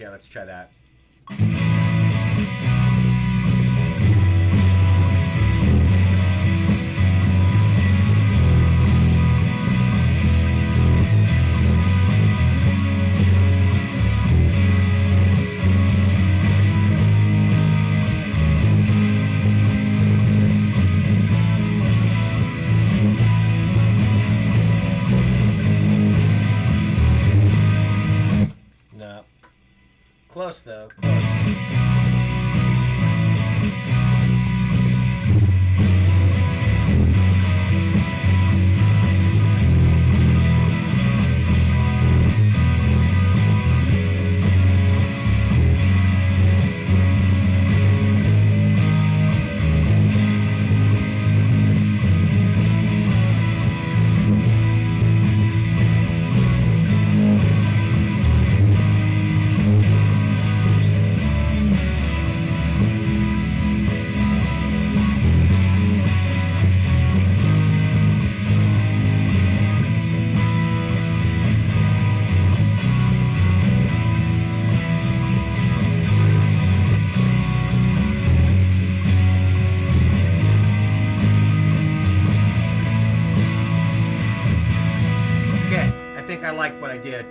Okay, let's try that. No. Close though, close. like what I did.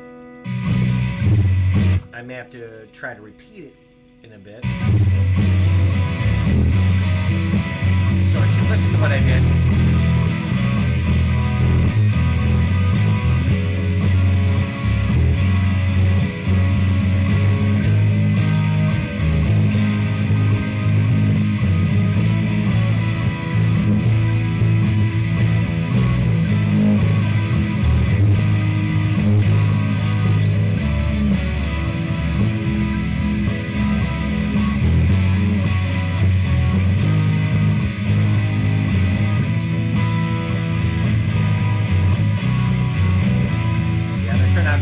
I may have to try to repeat it in a bit. So I should listen to what I did.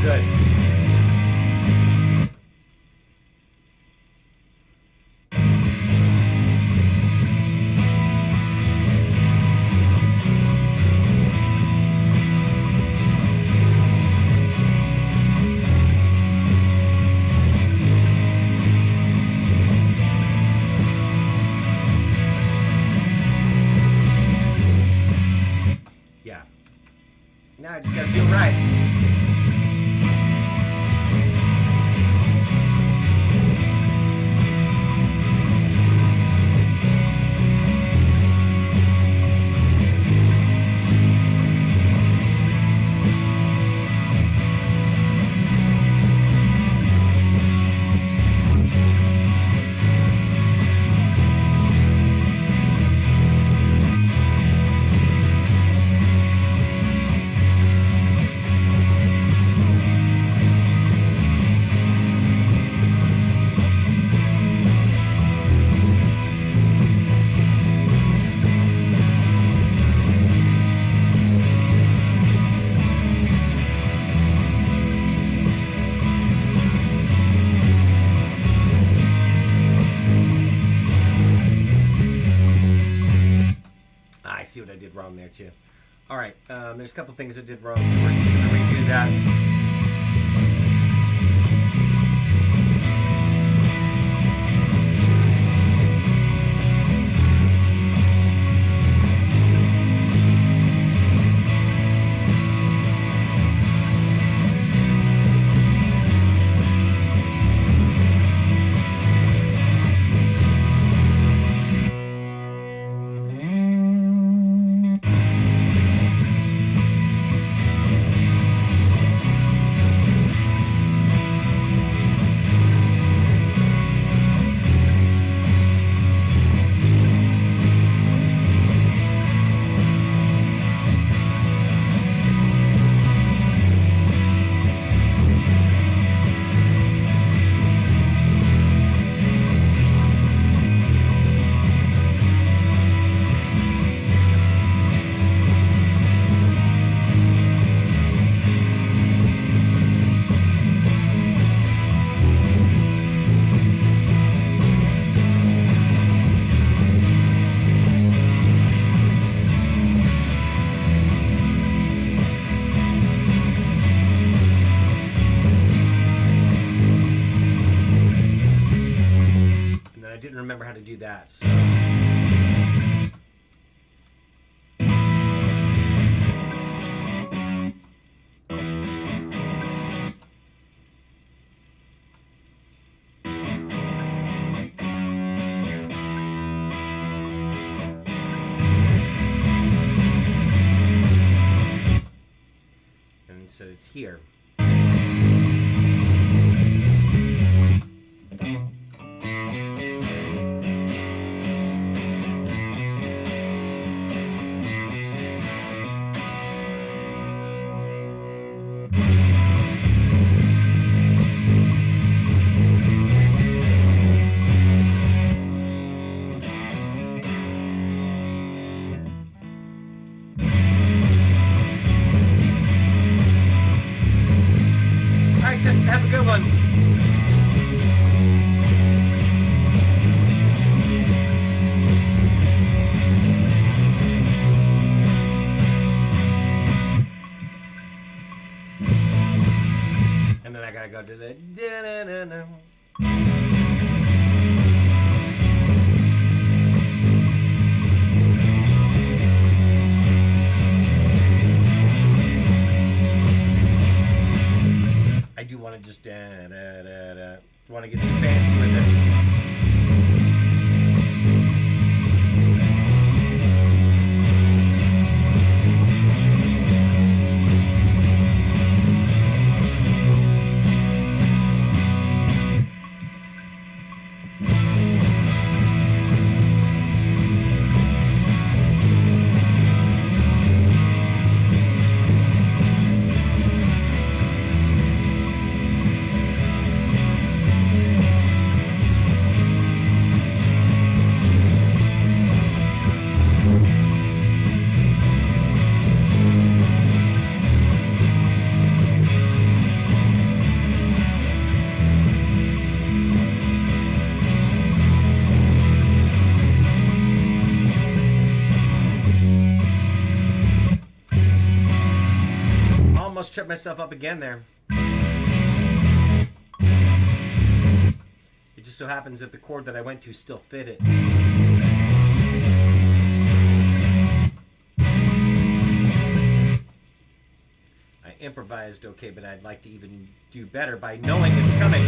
Good. Yeah. Now I just gotta do it right. See what I did wrong there too. All right, there's a couple things I did wrong, so we're just going to redo that. Remember how to do that. So. And so it's here. Have a good one. And then I gotta go to the da-na-na-na. Don't want to get too fancy with it. Almost tripped myself up again there. It just so happens that the chord that I went to still fit it. I improvised okay, but I'd like to even do better by knowing it's coming.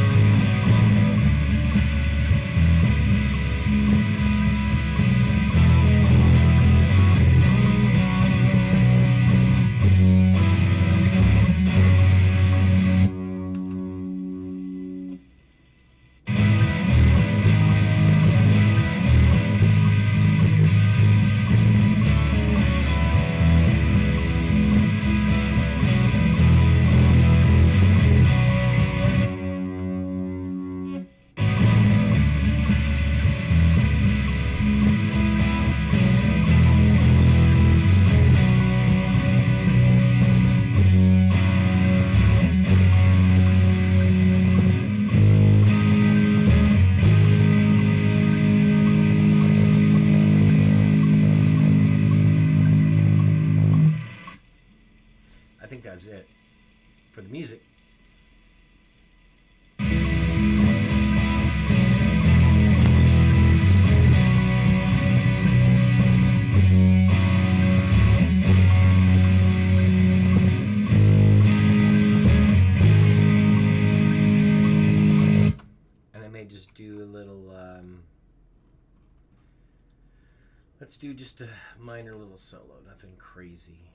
I think that's it for the music. And I may just do a little, let's do just a minor little solo, nothing crazy.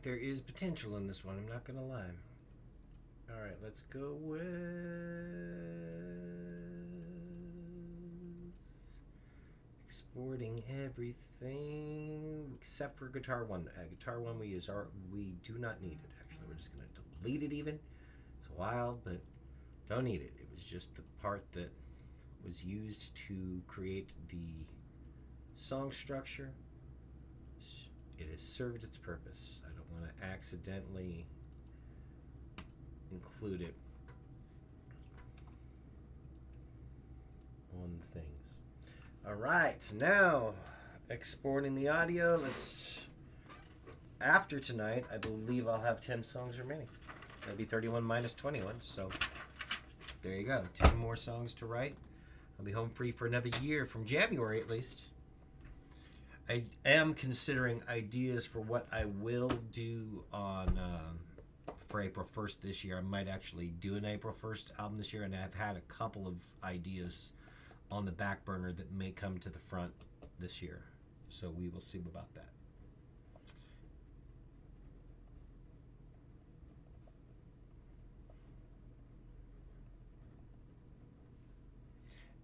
there is potential in this one. I'm not going to lie. All right, let's go with exporting everything except for guitar one. Guitar one we do not need it. Actually, we're just going to delete it. Even it's wild, but don't need it. It was just the part that was used to create the song structure. It has served its purpose. I don't want to accidentally include it on things. All right, so now exporting the audio. After tonight, I believe I'll have 10 songs remaining. That'll be 31 minus 21, so there you go. 10 more songs to write. I'll be home free for another year, from January at least. I am considering ideas for what I will do on for April 1st this year. I might actually do an April 1st album this year, and I've had a couple of ideas on the back burner that may come to the front this year. So we will see about that.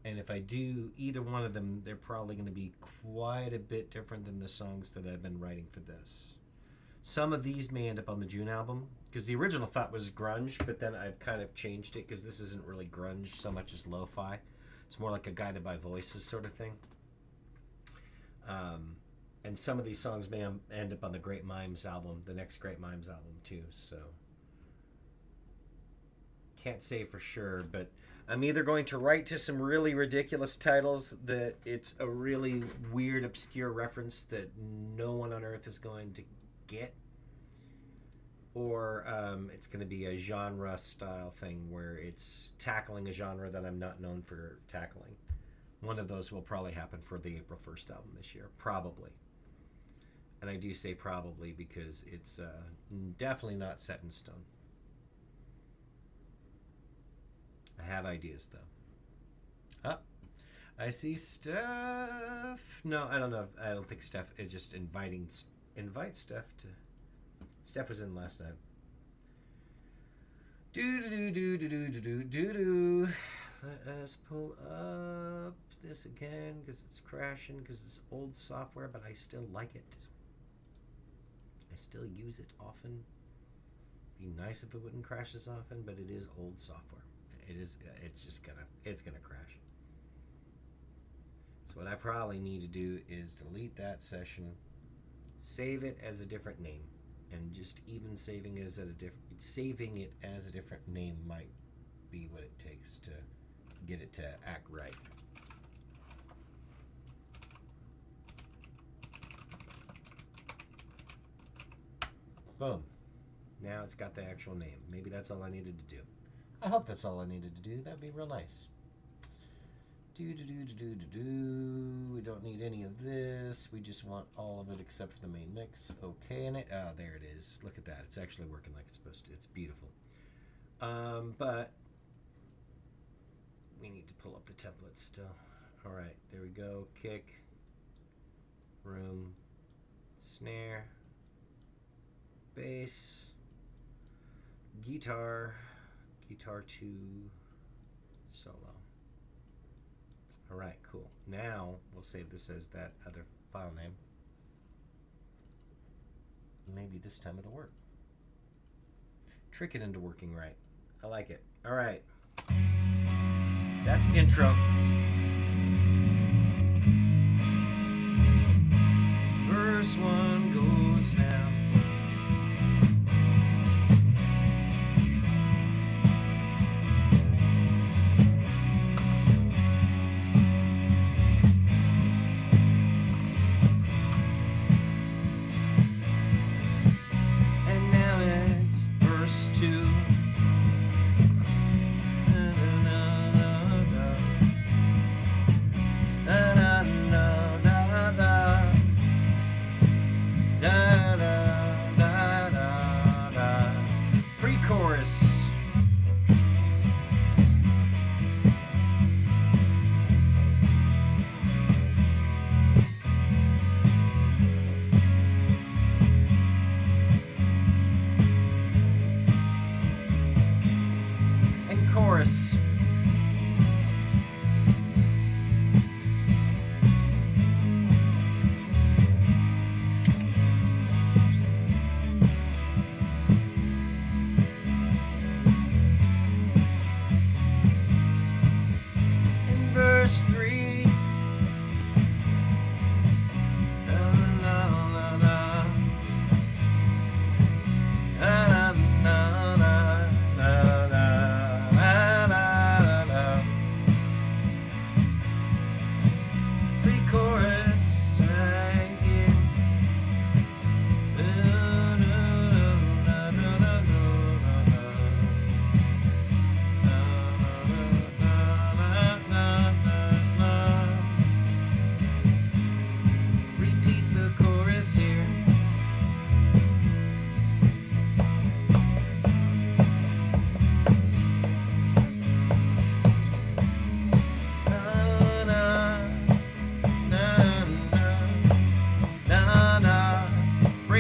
And if I do either one of them, they're probably going to be quite a bit different than the songs that I've been writing for this. Some of these may end up on the June album, because the original thought was grunge, but then I've kind of changed it, because this isn't really grunge so much as lo-fi. It's more like a guided by voices sort of thing. And some of these songs may end up on the Great Mimes album, the next Great Mimes album too, so can't say for sure, but I'm either going to write to some really ridiculous titles that it's a really weird, obscure reference that no one on earth is going to get, or it's going to be a genre style thing where it's tackling a genre that I'm not known for tackling. One of those will probably happen for the April 1st album this year, probably. And I do say probably because it's definitely not set in stone. I have ideas, though. Oh, I see Steph. No, I don't know. I don't think Steph is just invite Steph to. Steph was in last night. Do. Let us pull up this again because it's crashing because it's old software, but I still like it. I still use it often. Be nice if it wouldn't crash as often, but it is old software. It's gonna crash. So what I probably need to do is delete that session, save it as a different name, and just even saving it as a different name might be what it takes to get it to act right. Boom. Now it's got the actual name. Maybe that's all I needed to do. I hope that's all I needed to do. That'd be real nice. We don't need any of this. We just want all of it except for the main mix. Okay, and oh, there it is. Look at that. It's actually working like it's supposed to. It's beautiful. But we need to pull up the template still. All right, there we go. Kick, room, snare, bass, guitar 2, solo. All right, cool. Now we'll save this as that other file name. Maybe this time it'll work. Trick it into working right. I like it. All right. That's intro. Verse 1 goes now.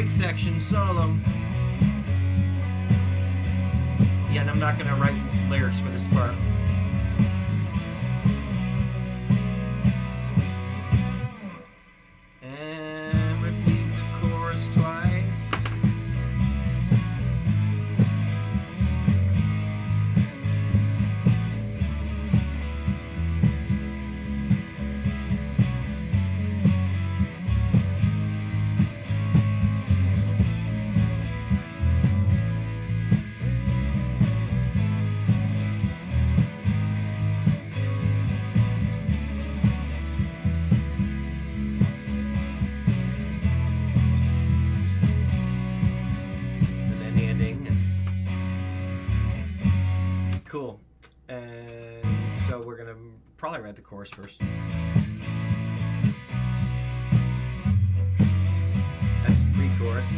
break section solo. Yeah, and I'm not gonna write lyrics for this part. And repeat the chorus twice. Cool. And so we're gonna probably write the chorus first. That's pre-chorus.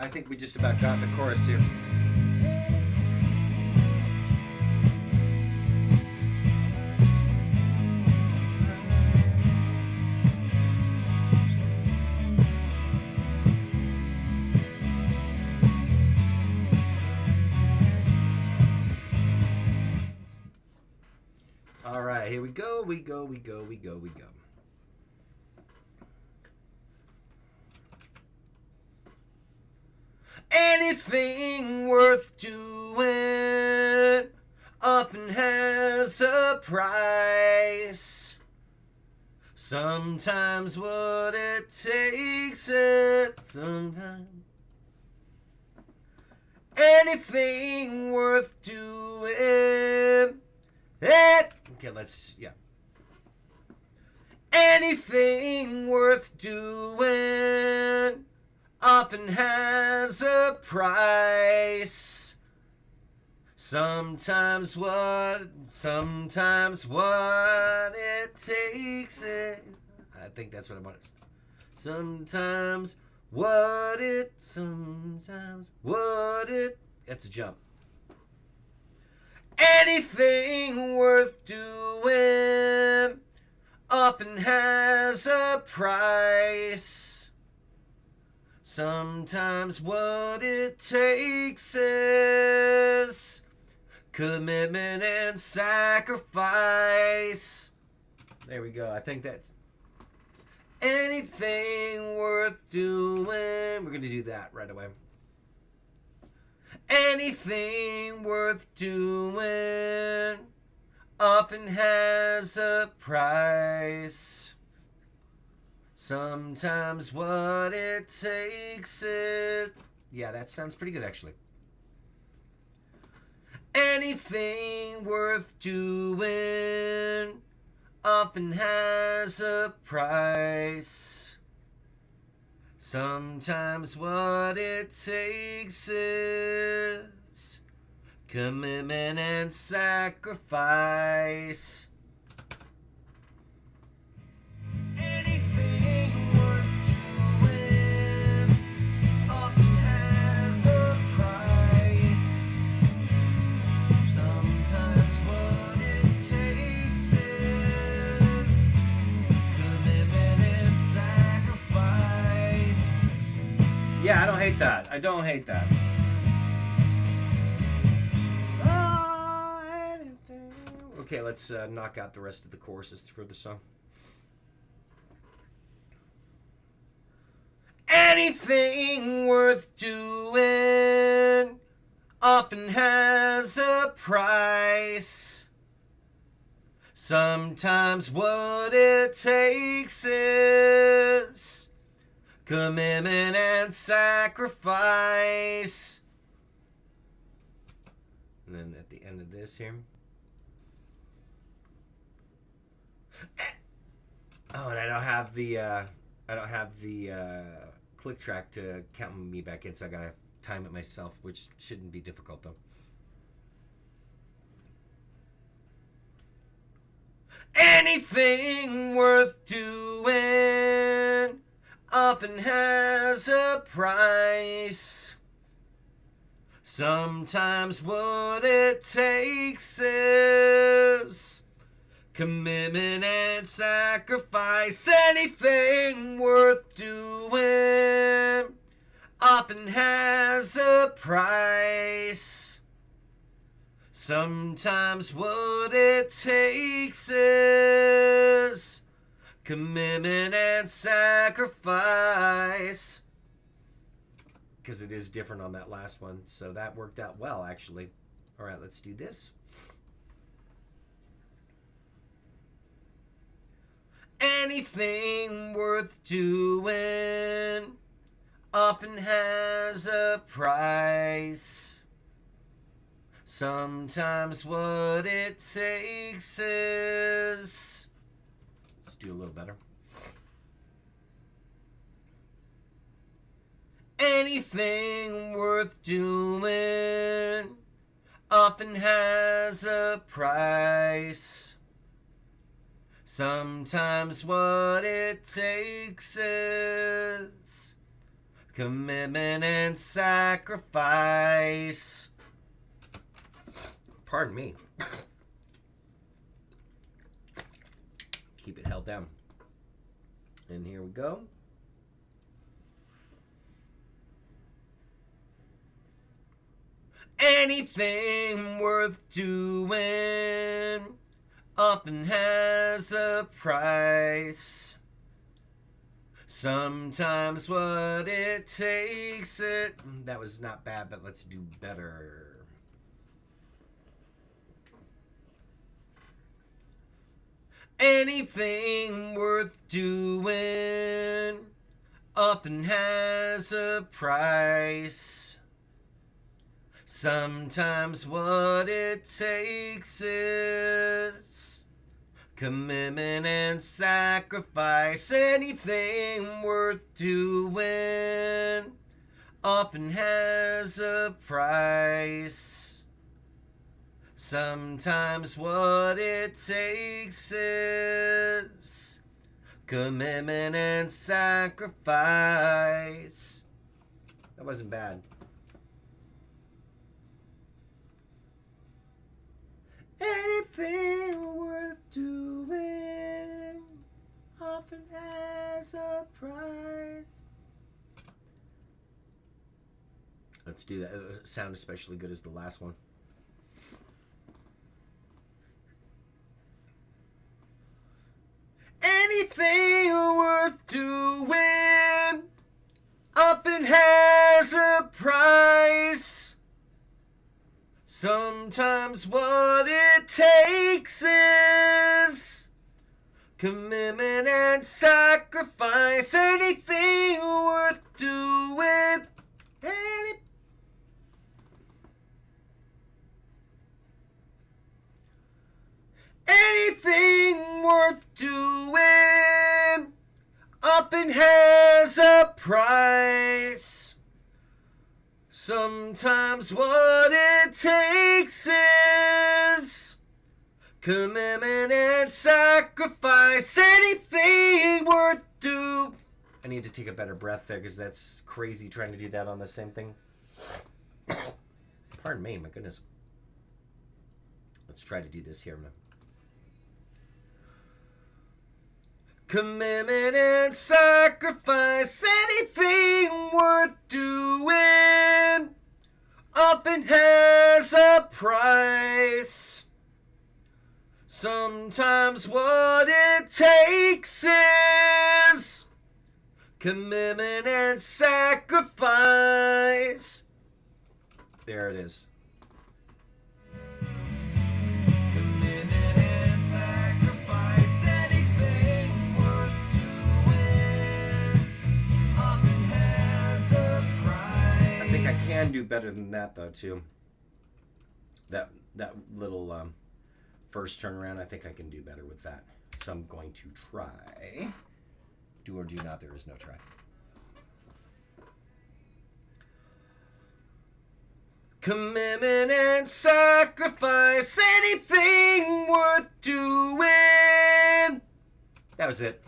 I think we just about got the chorus here. All right, here we go. We go. Anything worth doing often has a price. Sometimes what it takes it. Sometimes anything worth doing. Okay, anything worth doing often has a price. Sometimes what it takes it. I think that's what I want to say. Sometimes what it. That's a jump. Anything worth doing often has a price. Sometimes what it takes is commitment and sacrifice. There we go. I think that's anything worth doing. We're going to do that right away. Anything worth doing often has a price. Sometimes what it takes is. Yeah, that sounds pretty good actually. Anything worth doing often has a price. Sometimes what it takes is commitment and sacrifice. Anything worth doing often has a price. Sometimes what it takes is commitment and sacrifice. Yeah, I don't hate that. Okay, let's knock out the rest of the choruses for the song. Anything worth doing often has a price. Sometimes what it takes is commitment and sacrifice. And then at the end of this here. Oh, and I don't have the click track to count me back in, so I gotta time it myself, which shouldn't be difficult though. Anything worth doing often has a price. Sometimes what it takes is commitment and sacrifice. Anything worth doing often has a price. Sometimes what it takes is commitment and sacrifice. Because it is different on that last one, so that worked out well, actually. All right, let's do this. Anything worth doing often has a price. Sometimes what it takes is. Let's do a little better. Anything worth doing often has a price. Sometimes what it takes is commitment and sacrifice. Pardon me. Keep it held down. And here we go. Anything worth doing often has a price. Sometimes what it takes it... That was not bad, but let's do better. Anything worth doing often has a price. Sometimes what it takes is commitment and sacrifice. Anything worth doing often has a price. Sometimes what it takes is commitment and sacrifice. That wasn't bad. Anything worth doing often has a price. Let's do that. It'll sound especially good as the last one. Anything worth doing often has a price. Sometimes what it takes is commitment and sacrifice. Anything worth doing. Anything worth doing often has a price. Sometimes what it takes is commitment and sacrifice. Anything worth doing. I need to take a better breath there because that's crazy trying to do that on the same thing. Pardon me, my goodness. Let's try to do this here. Commitment and sacrifice. Anything worth doing often has a price. Sometimes what it takes is commitment and sacrifice. There it is. I can do better than that though too. That little first turnaround, I think I can do better with that. So I'm going to try. Do or do not, there is no try. Commitment and sacrifice. Anything worth doing. That was it.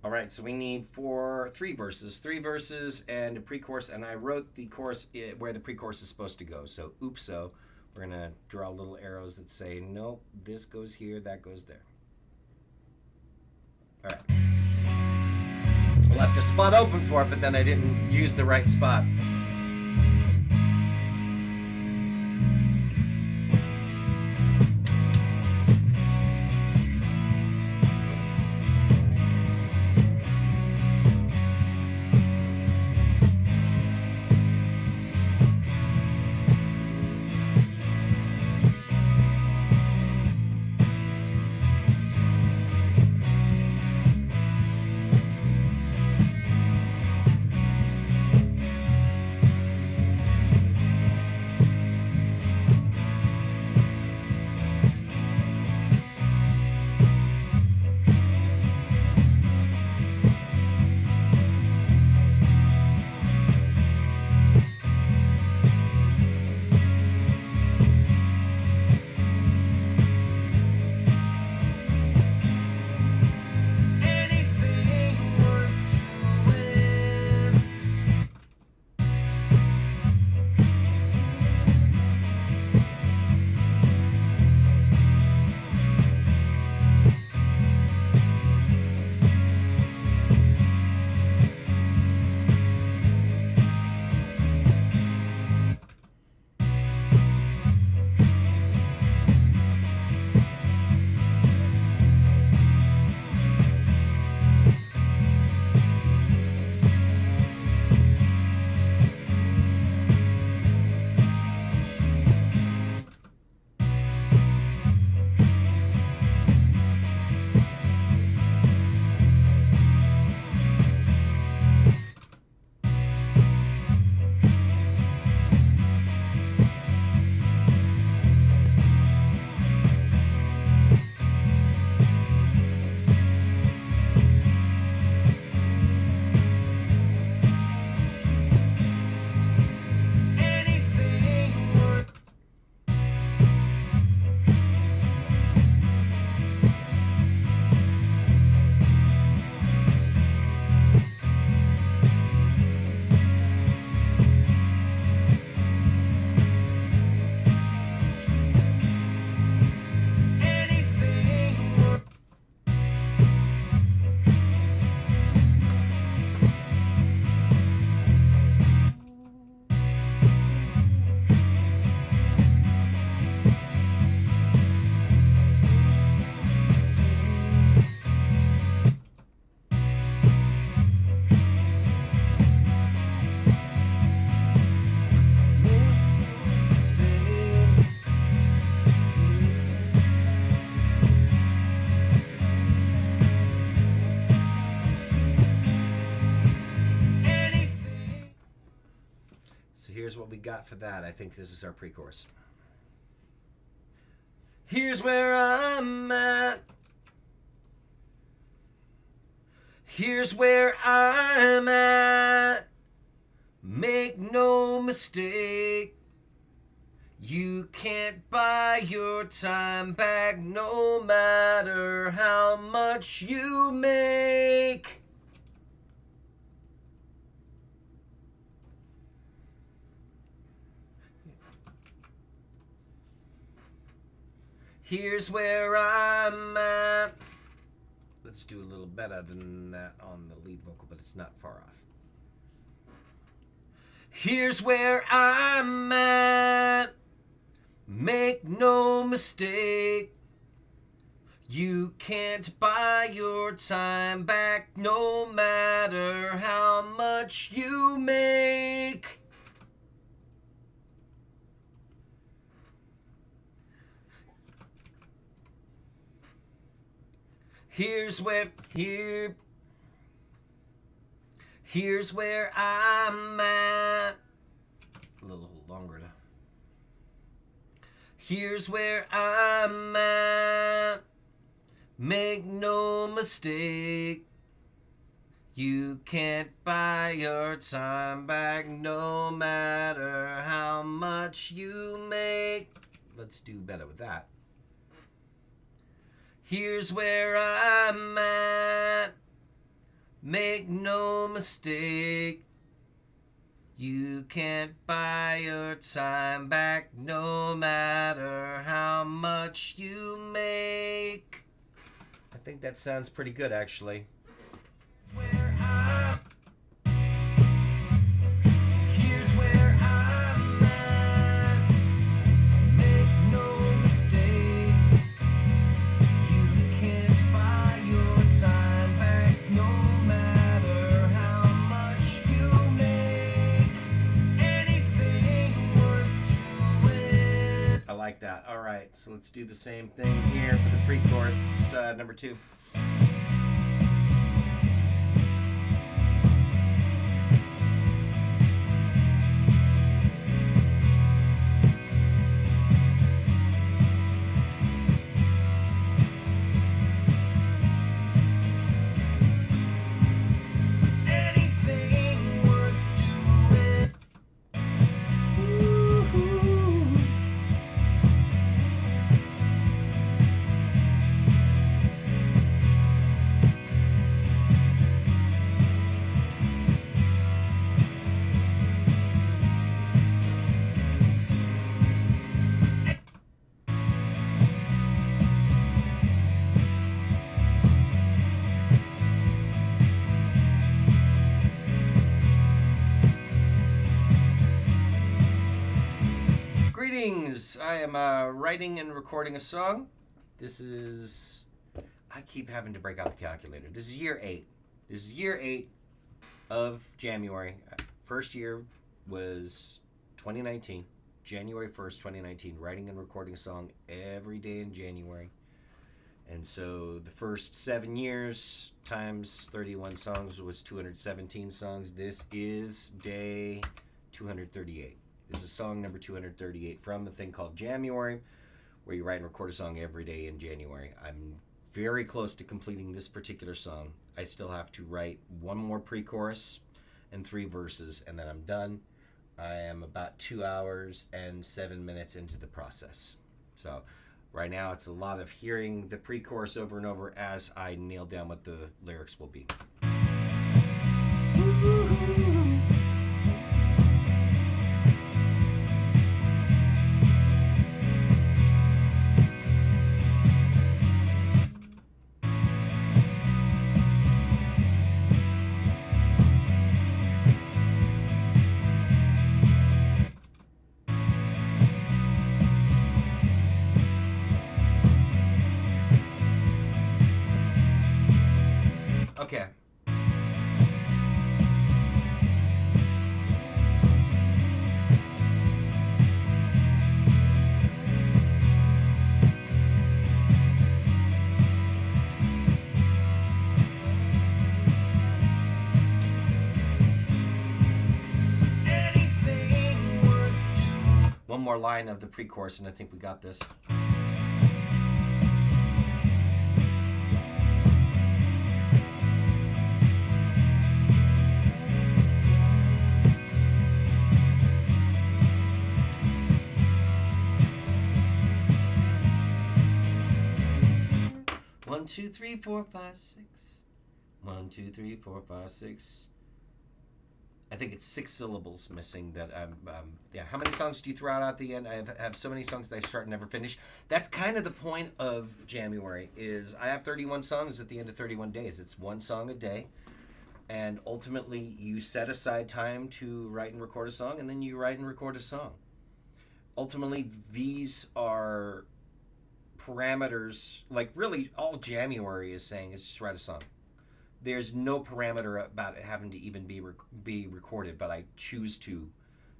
Alright, so we need three verses and a pre-chorus, and I wrote the chorus where the pre-chorus is supposed to go. So, oopso, we're going to draw little arrows that say, nope, this goes here, that goes there. Alright. I left a spot open for it, but then I didn't use the right spot. got for that? I think this is our pre-chorus. Here's where I'm at. Here's where I'm at. Make no mistake. You can't buy your time back no matter how much you make. Here's where I'm at. Let's do a little better than that on the lead vocal, but it's not far off. Here's where I'm at. Make no mistake. You can't buy your time back no matter how much you make. Here's where I'm at. A little longer now. Here's where I'm at. Make no mistake. You can't buy your time back no matter how much you make. Let's do better with that. Here's where I'm at. Make no mistake. You can't buy your time back no matter how much you make. I think that sounds pretty good, actually. Here's where I'm at. Make no mistake. You can't buy your time back no matter how much you make. Anything worth doing. I like that. All right, so let's do the same thing here for the pre-chorus, number 2. Greetings! I am writing and recording a song. This is... I keep having to break out the calculator. This is year 8. This is year 8 of Jamuary. First year was 2019. January 1st, 2019. Writing and recording a song every day in January. And so the first 7 years times 31 songs was 217 songs. This is day 238. This is song number 238 from a thing called Jamuary, where you write and record a song every day in January. I'm very close to completing this particular song. I still have to write one more pre-chorus and 3 verses, and then I'm done. I am about 2 hours and 7 minutes into the process. So right now it's a lot of hearing the pre-chorus over and over as I nail down what the lyrics will be. Okay. more line of the pre-chorus, and I think we got this. One, two, three, four, five, six. 1, 2, 3, 4, 5, 6. I think it's 6 syllables missing. That yeah. How many songs do you throw out at the end? I have so many songs that I start and never finish. That's kind of the point of Jamuary. Is I have 31 songs at the end of 31 days. It's one song a day, and ultimately you set aside time to write and record a song, and then you write and record a song. Ultimately, these are parameters. Like really, all Jamuary is saying is just write a song. There's no parameter about it having to even be recorded, but I choose to.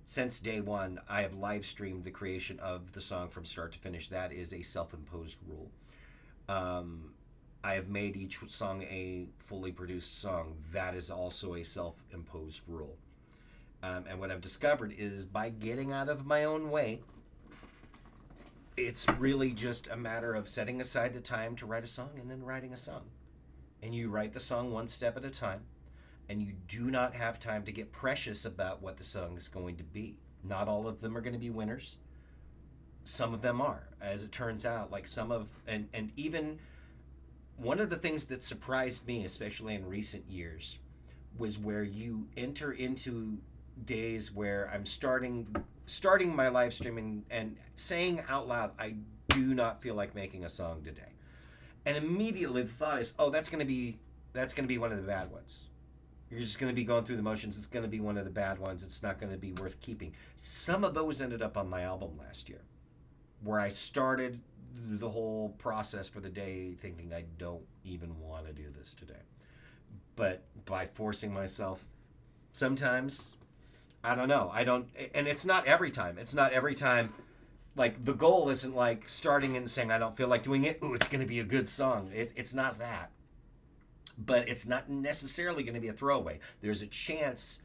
Since day one, I have live streamed the creation of the song from start to finish. That is a self-imposed rule. I have made each song a fully produced song. That is also a self-imposed rule. And what I've discovered is by getting out of my own way, it's really just a matter of setting aside the time to write a song and then writing a song. And you write the song one step at a time, and you do not have time to get precious about what the song is going to be. Not all of them are going to be winners. Some of them are, as it turns out. Like some of, and even one of the things that surprised me, especially in recent years, was where you enter into days where I'm starting my live streaming and saying out loud, I do not feel like making a song today. And immediately the thought is, oh, that's going to be one of the bad ones. You're just going to be going through the motions. It's going to be one of the bad ones. It's not going to be worth keeping. Some of those ended up on my album last year, where I started the whole process for the day thinking I don't even want to do this today. But by forcing myself, sometimes, I don't know. And it's not every time. It's not every time. Like, the goal isn't like starting and saying, I don't feel like doing it. Ooh, it's going to be a good song. It's not that. But it's not necessarily going to be a throwaway. There's a chance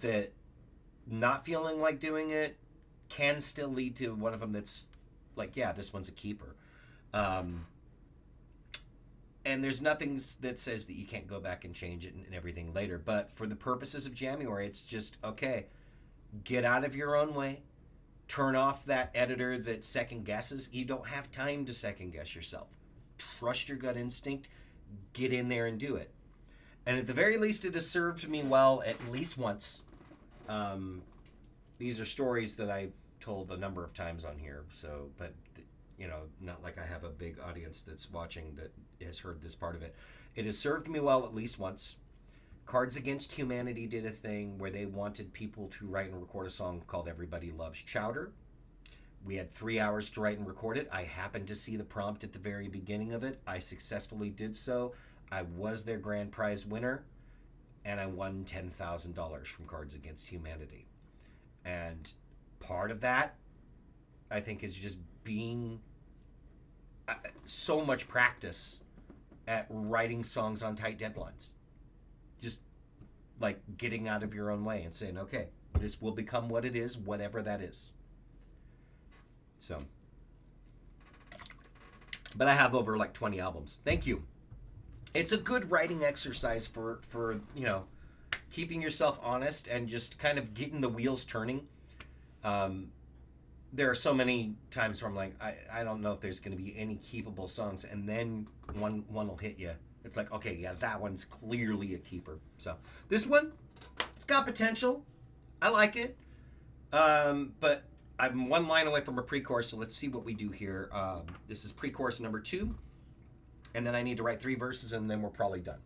that not feeling like doing it can still lead to one of them that's like, yeah, this one's a keeper. And there's nothing that says that you can't go back and change it and everything later. But for the purposes of Jamuary, it's just, okay, get out of your own way. Turn off that editor that second guesses. You don't have time to second guess yourself. Trust your gut instinct. Get in there and do it. And at the very least, it has served me well at least once. These are stories that I've told a number of times on here. So, but you know, not like I have a big audience that's watching that has heard this part of it. It has served me well at least once. Cards Against Humanity did a thing where they wanted people to write and record a song called Everybody Loves Chowder. We had 3 hours to write and record it. I happened to see the prompt at the very beginning of it. I successfully did so. I was their grand prize winner, and I won $10,000 from Cards Against Humanity. And part of that, I think, is just being so much practice at writing songs on tight deadlines. Just like getting out of your own way and saying, okay, this will become what it is, whatever that is. So, but I have over like 20 albums. Thank you. It's a good writing exercise for you know, keeping yourself honest and just kind of getting the wheels turning. There are so many times where I'm like, I don't know if there's going to be any keepable songs, and then one will hit you. It's like, okay, yeah, that one's clearly a keeper. So this one, it's got potential. I like it. But I'm one line away from a pre-chorus, so let's see what we do here. This is pre-chorus number 2. And then I need to write 3 verses, and then we're probably done.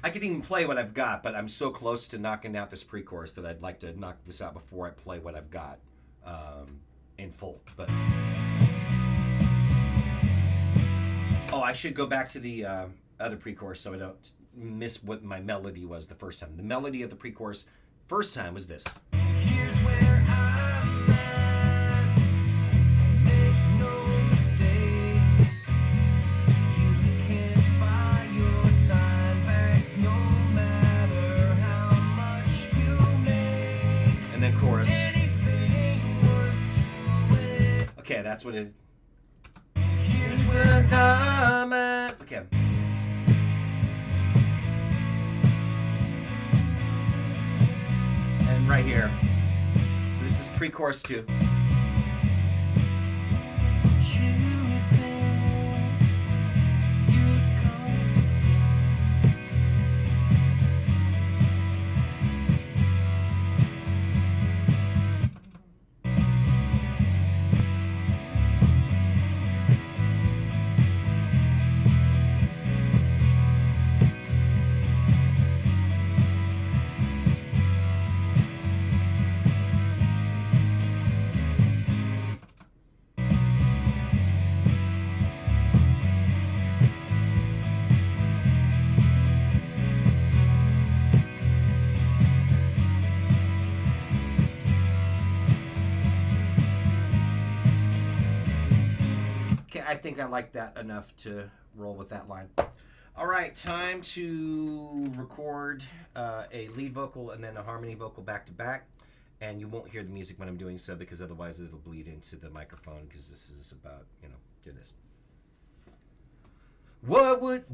I could even play what I've got, but I'm so close to knocking out this pre-chorus that I'd like to knock this out before I play what I've got in full. But oh, I should go back to the other pre-chorus so I don't miss what my melody was the first time. The melody of the pre-chorus first time was this. Here's where I'm at. Make no mistake. You can't buy your time back no matter how much you make. And then chorus. Anything that's what it is. Here's where I'm at. Okay. And right here. So this is pre-chorus 2. I think I like that enough to roll with that line. All right, time to record a lead vocal and then a harmony vocal back to back. And you won't hear the music when I'm doing so because otherwise it'll bleed into the microphone because this is about, do this. What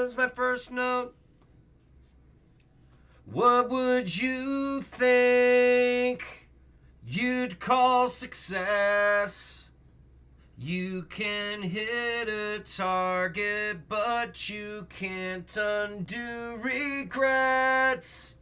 is my first note? What would you think you'd call success? You can hit a target, but you can't undo regrets.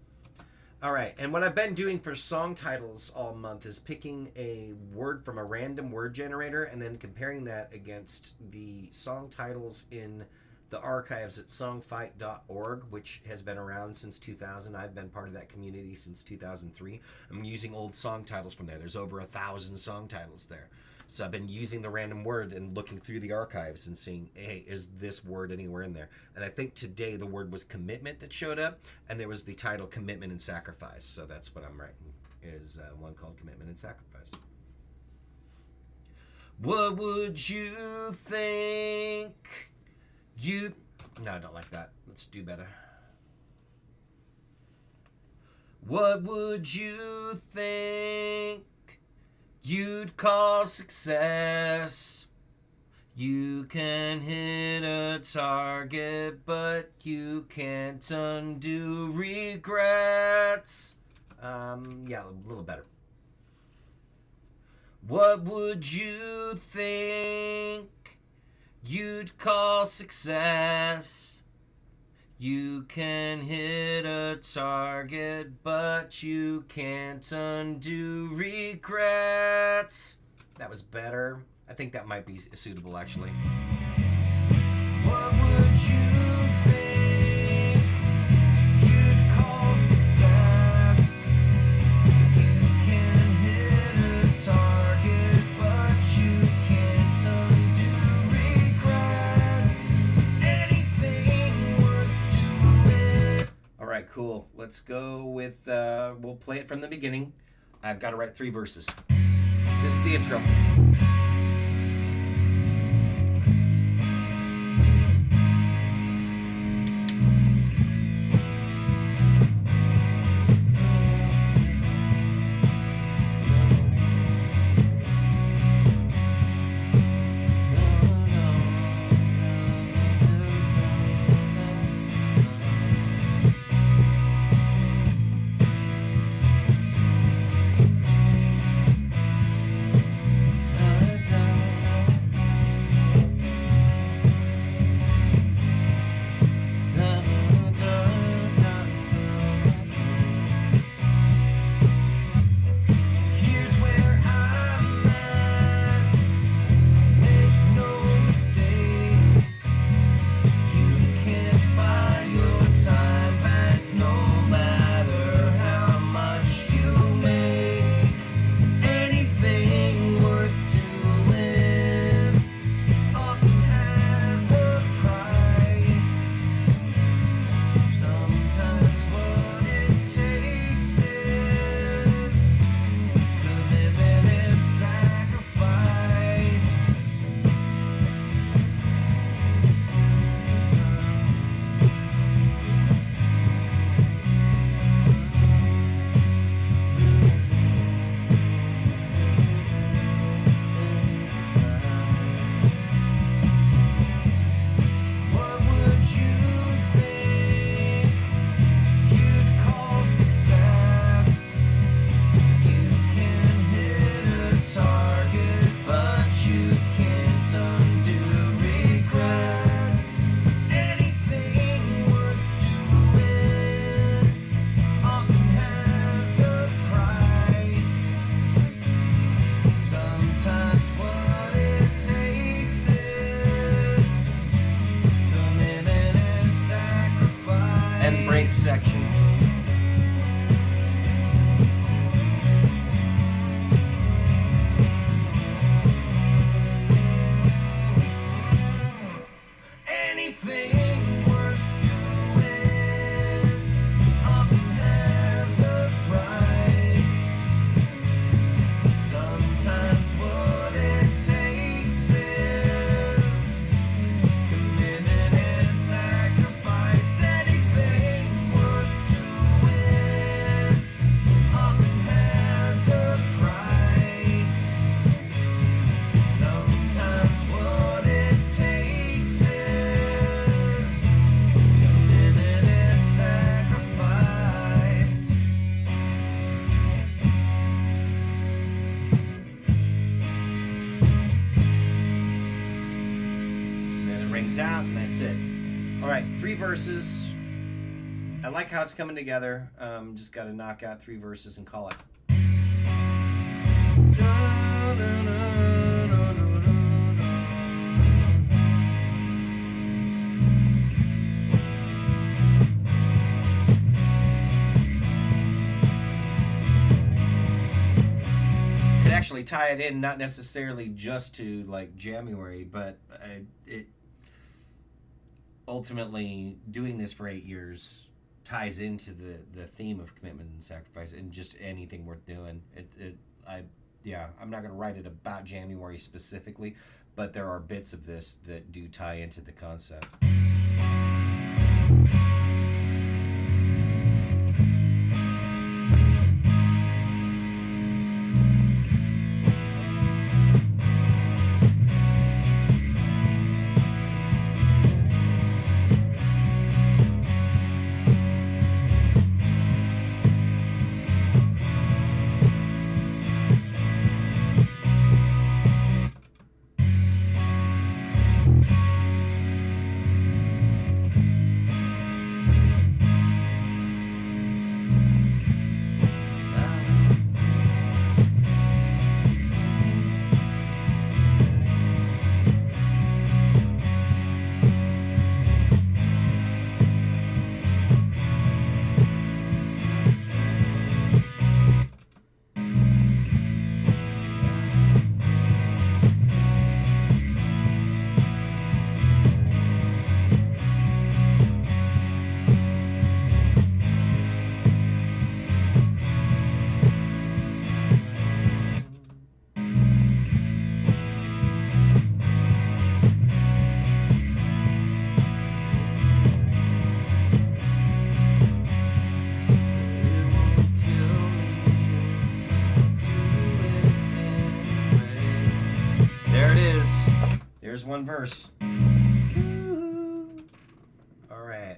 All right, and what I've been doing for song titles all month is picking a word from a random word generator and then comparing that against the song titles in the archives at songfight.org, which has been around since 2000. I've been part of that community since 2003. I'm using old song titles from there. There's over 1,000 song titles there. So I've been using the random word and looking through the archives and seeing, hey, is this word anywhere in there? And I think today the word was commitment that showed up, and there was the title Commitment and Sacrifice. So that's what I'm writing, is one called Commitment and Sacrifice. What would you think? No, I don't like that. Let's do better. What would you think you'd call success? You can hit a target, but you can't undo regrets. Yeah, a little better. What would you think you'd call success? You can hit a target, but you can't undo regrets. That was better. I think that might be suitable, actually. What would you think you'd call success? You can hit a target, but you can't undo regrets. Anything worth doing. All right, cool. Let's go with, we'll play it from the beginning. I've got to write 3 verses. This is the intro. section. Out, and that's it. All right, 3 verses. I like how it's coming together. Just got to knock out 3 verses and call it. Could actually tie it in, not necessarily just to like Jamuary, but it ultimately, doing this for 8 years ties into the theme of commitment and sacrifice, and just anything worth doing. I'm not going to write it about Jamuary specifically, but there are bits of this that do tie into the concept. There's one verse. All right.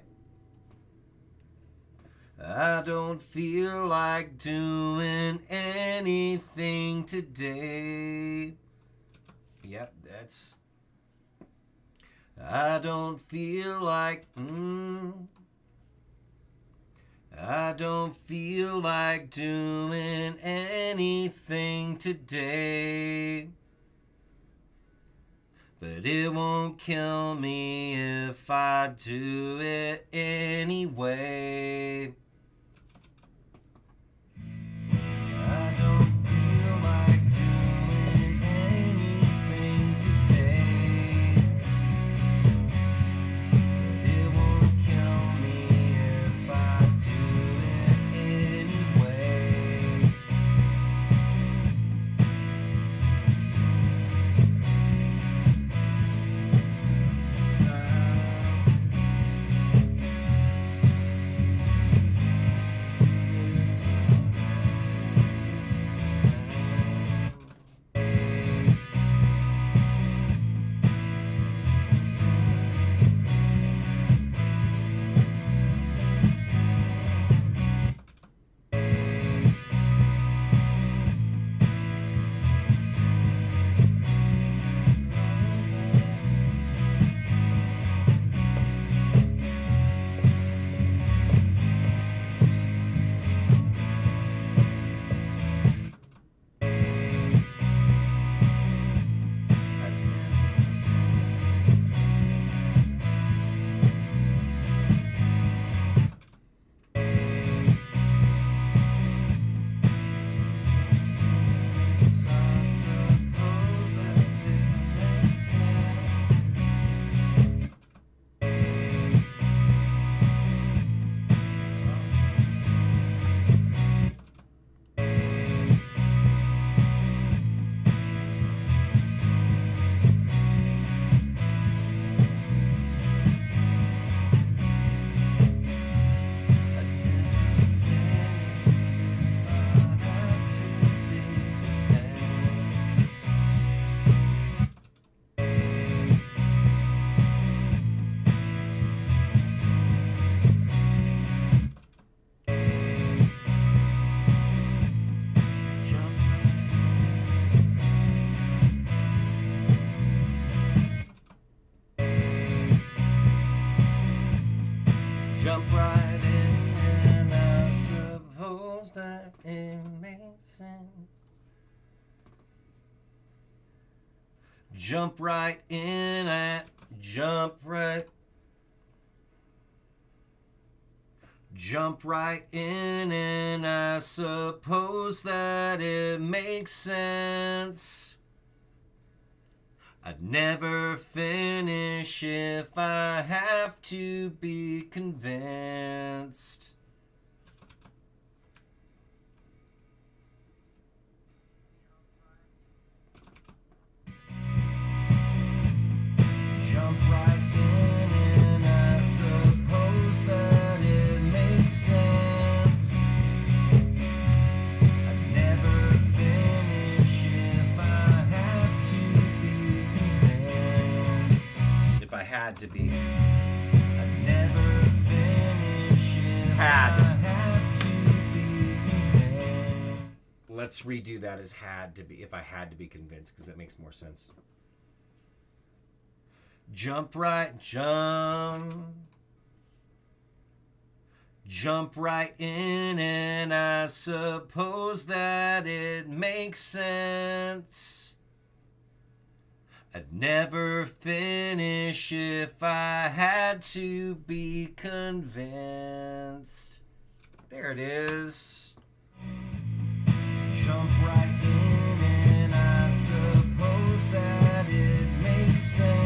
I don't feel like doing anything today. Yep, that's... I don't feel like... I don't feel like doing anything today. But it won't kill me if I do it anyway. I don't feel like doing anything today. But it won't kill me if I do it anyway. sing. Jump right in and jump right. Jump right in, and I suppose that it makes sense. I'd never finish if I have to be convinced. Jump right in, and I suppose that it makes sense. I'd never finish if I have to be convinced. If I had to be. I'd never finish if I have to be convinced. Let's redo that as had to be, if I had to be convinced, because that makes more sense. Jump right, jump right in, and I suppose that it makes sense. I'd never finish if I had to be convinced. There it is. Jump right in, and I suppose that it makes sense.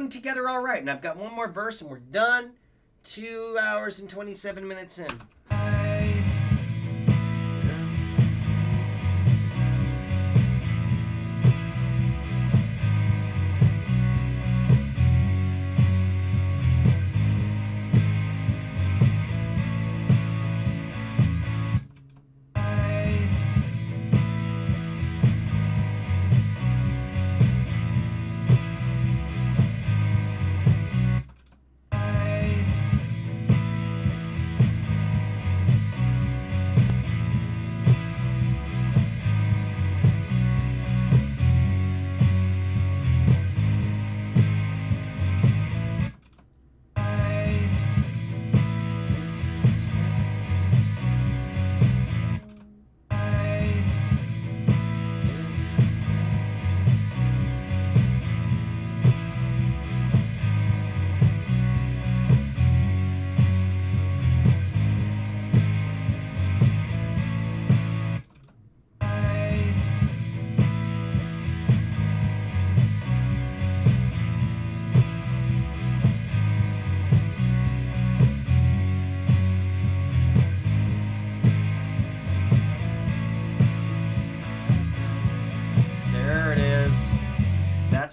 Together all right, and I've got one more verse and we're done. 2 hours and 27 minutes in. Nice.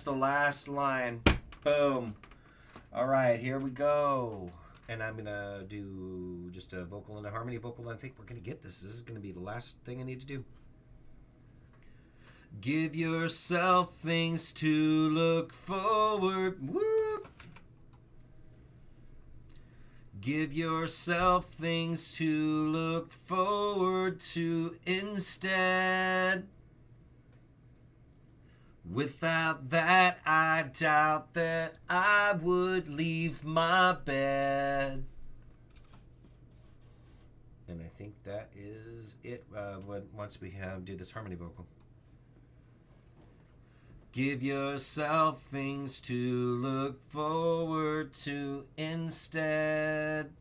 The last line. Boom. All right, here we go. And I'm gonna do just a vocal and a harmony vocal. I think we're gonna get this. This is gonna be the last thing I need to do. Give yourself things to look forward. Woo! Give yourself things to look forward to instead. Without that, I doubt that I would leave my bed. And I think that is it once we do this harmony vocal. Give yourself things to look forward to instead.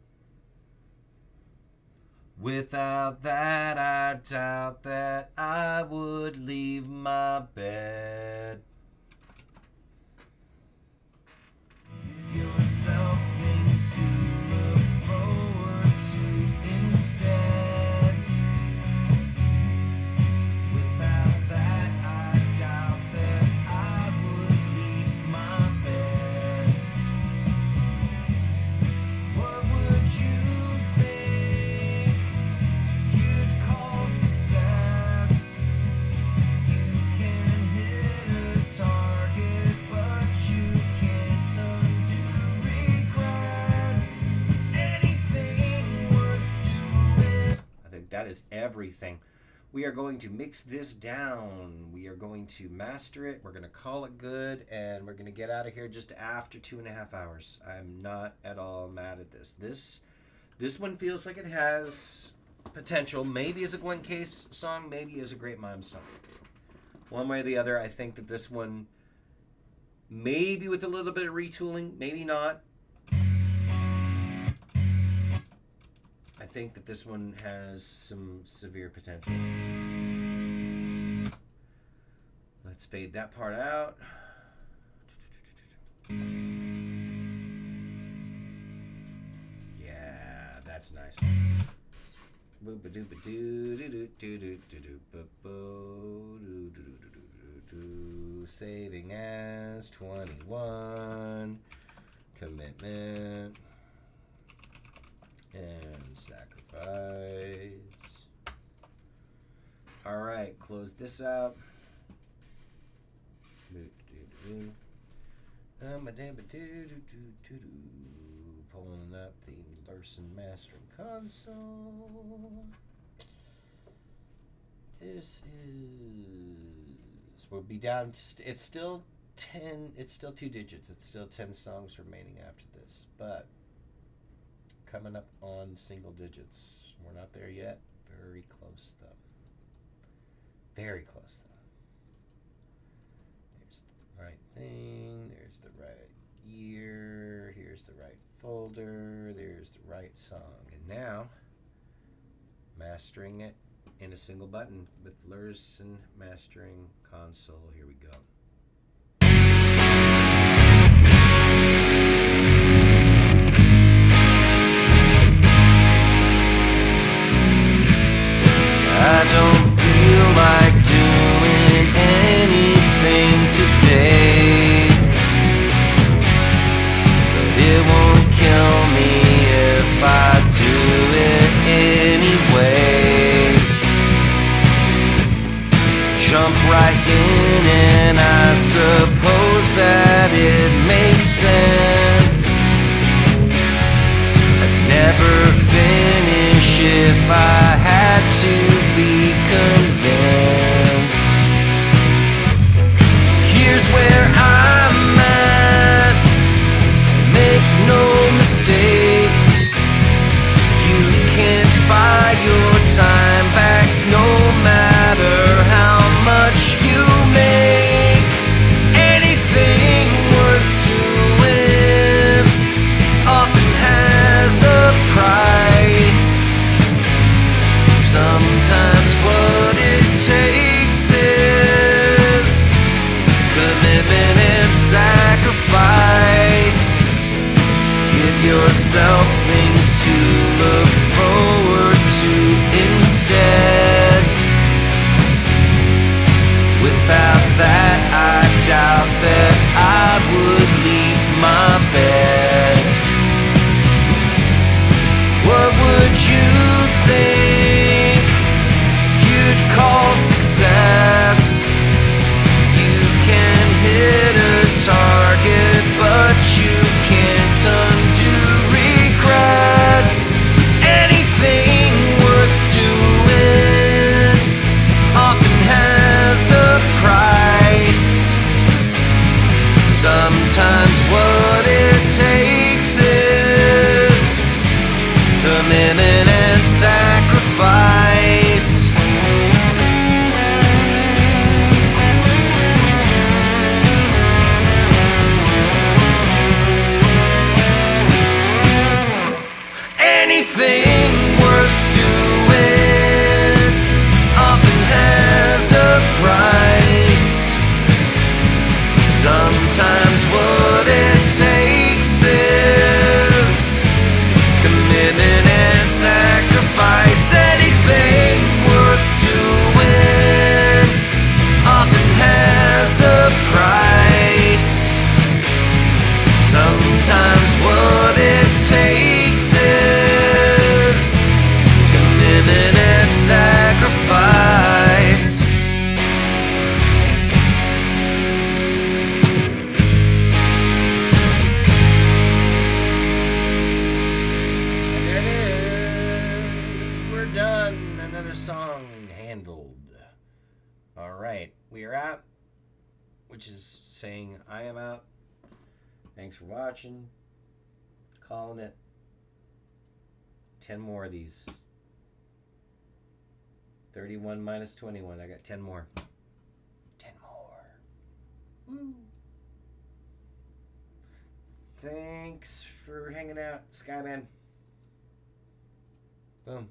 Without that, I doubt that I would leave my bed. Give yourself things to look forward to instead. Without that, I doubt that I would leave my bed. What would you think is everything. We are going to mix this down. We are going to master it. We're going to call it good, and we're going to get out of here just after 2.5 hours. I'm not at all mad at this. This one feels like it has potential. Maybe as a Glen Case song, maybe as a Great Mime song. One way or the other, I think that this one, maybe with a little bit of retooling, maybe not. I think that this one has some severe potential. Let's fade that part out. Yeah, that's nice. Saving as 21. Commitment. And sacrifice. All right, close this out. Pulling up the Larson mastering console. This is, we'll be down to, it's still 10, it's still 2 digits. It's still 10 songs remaining after this, but coming up on single digits. We're not there yet. Very close though. Very close though. There's the right thing. There's the right year. Here's the right folder. There's the right song. And now, mastering it in a single button with Larson mastering console. Here we go. I don't feel like doing anything today, but it won't kill me if I do it anyway. Jump right in and I suppose that it makes sense. I'd never finish if I had to be convinced. Here's where I'm at. Make no mistake, you can't buy your time back, no matter how much you make. Anything worth doing often has a price. Sometimes handled. All right, we are out, which is saying I am out. Thanks for watching. Calling it. 10 more of these. 31 minus 21. I got 10 more. 10 more. Woo. Thanks for hanging out, Skyman. Boom.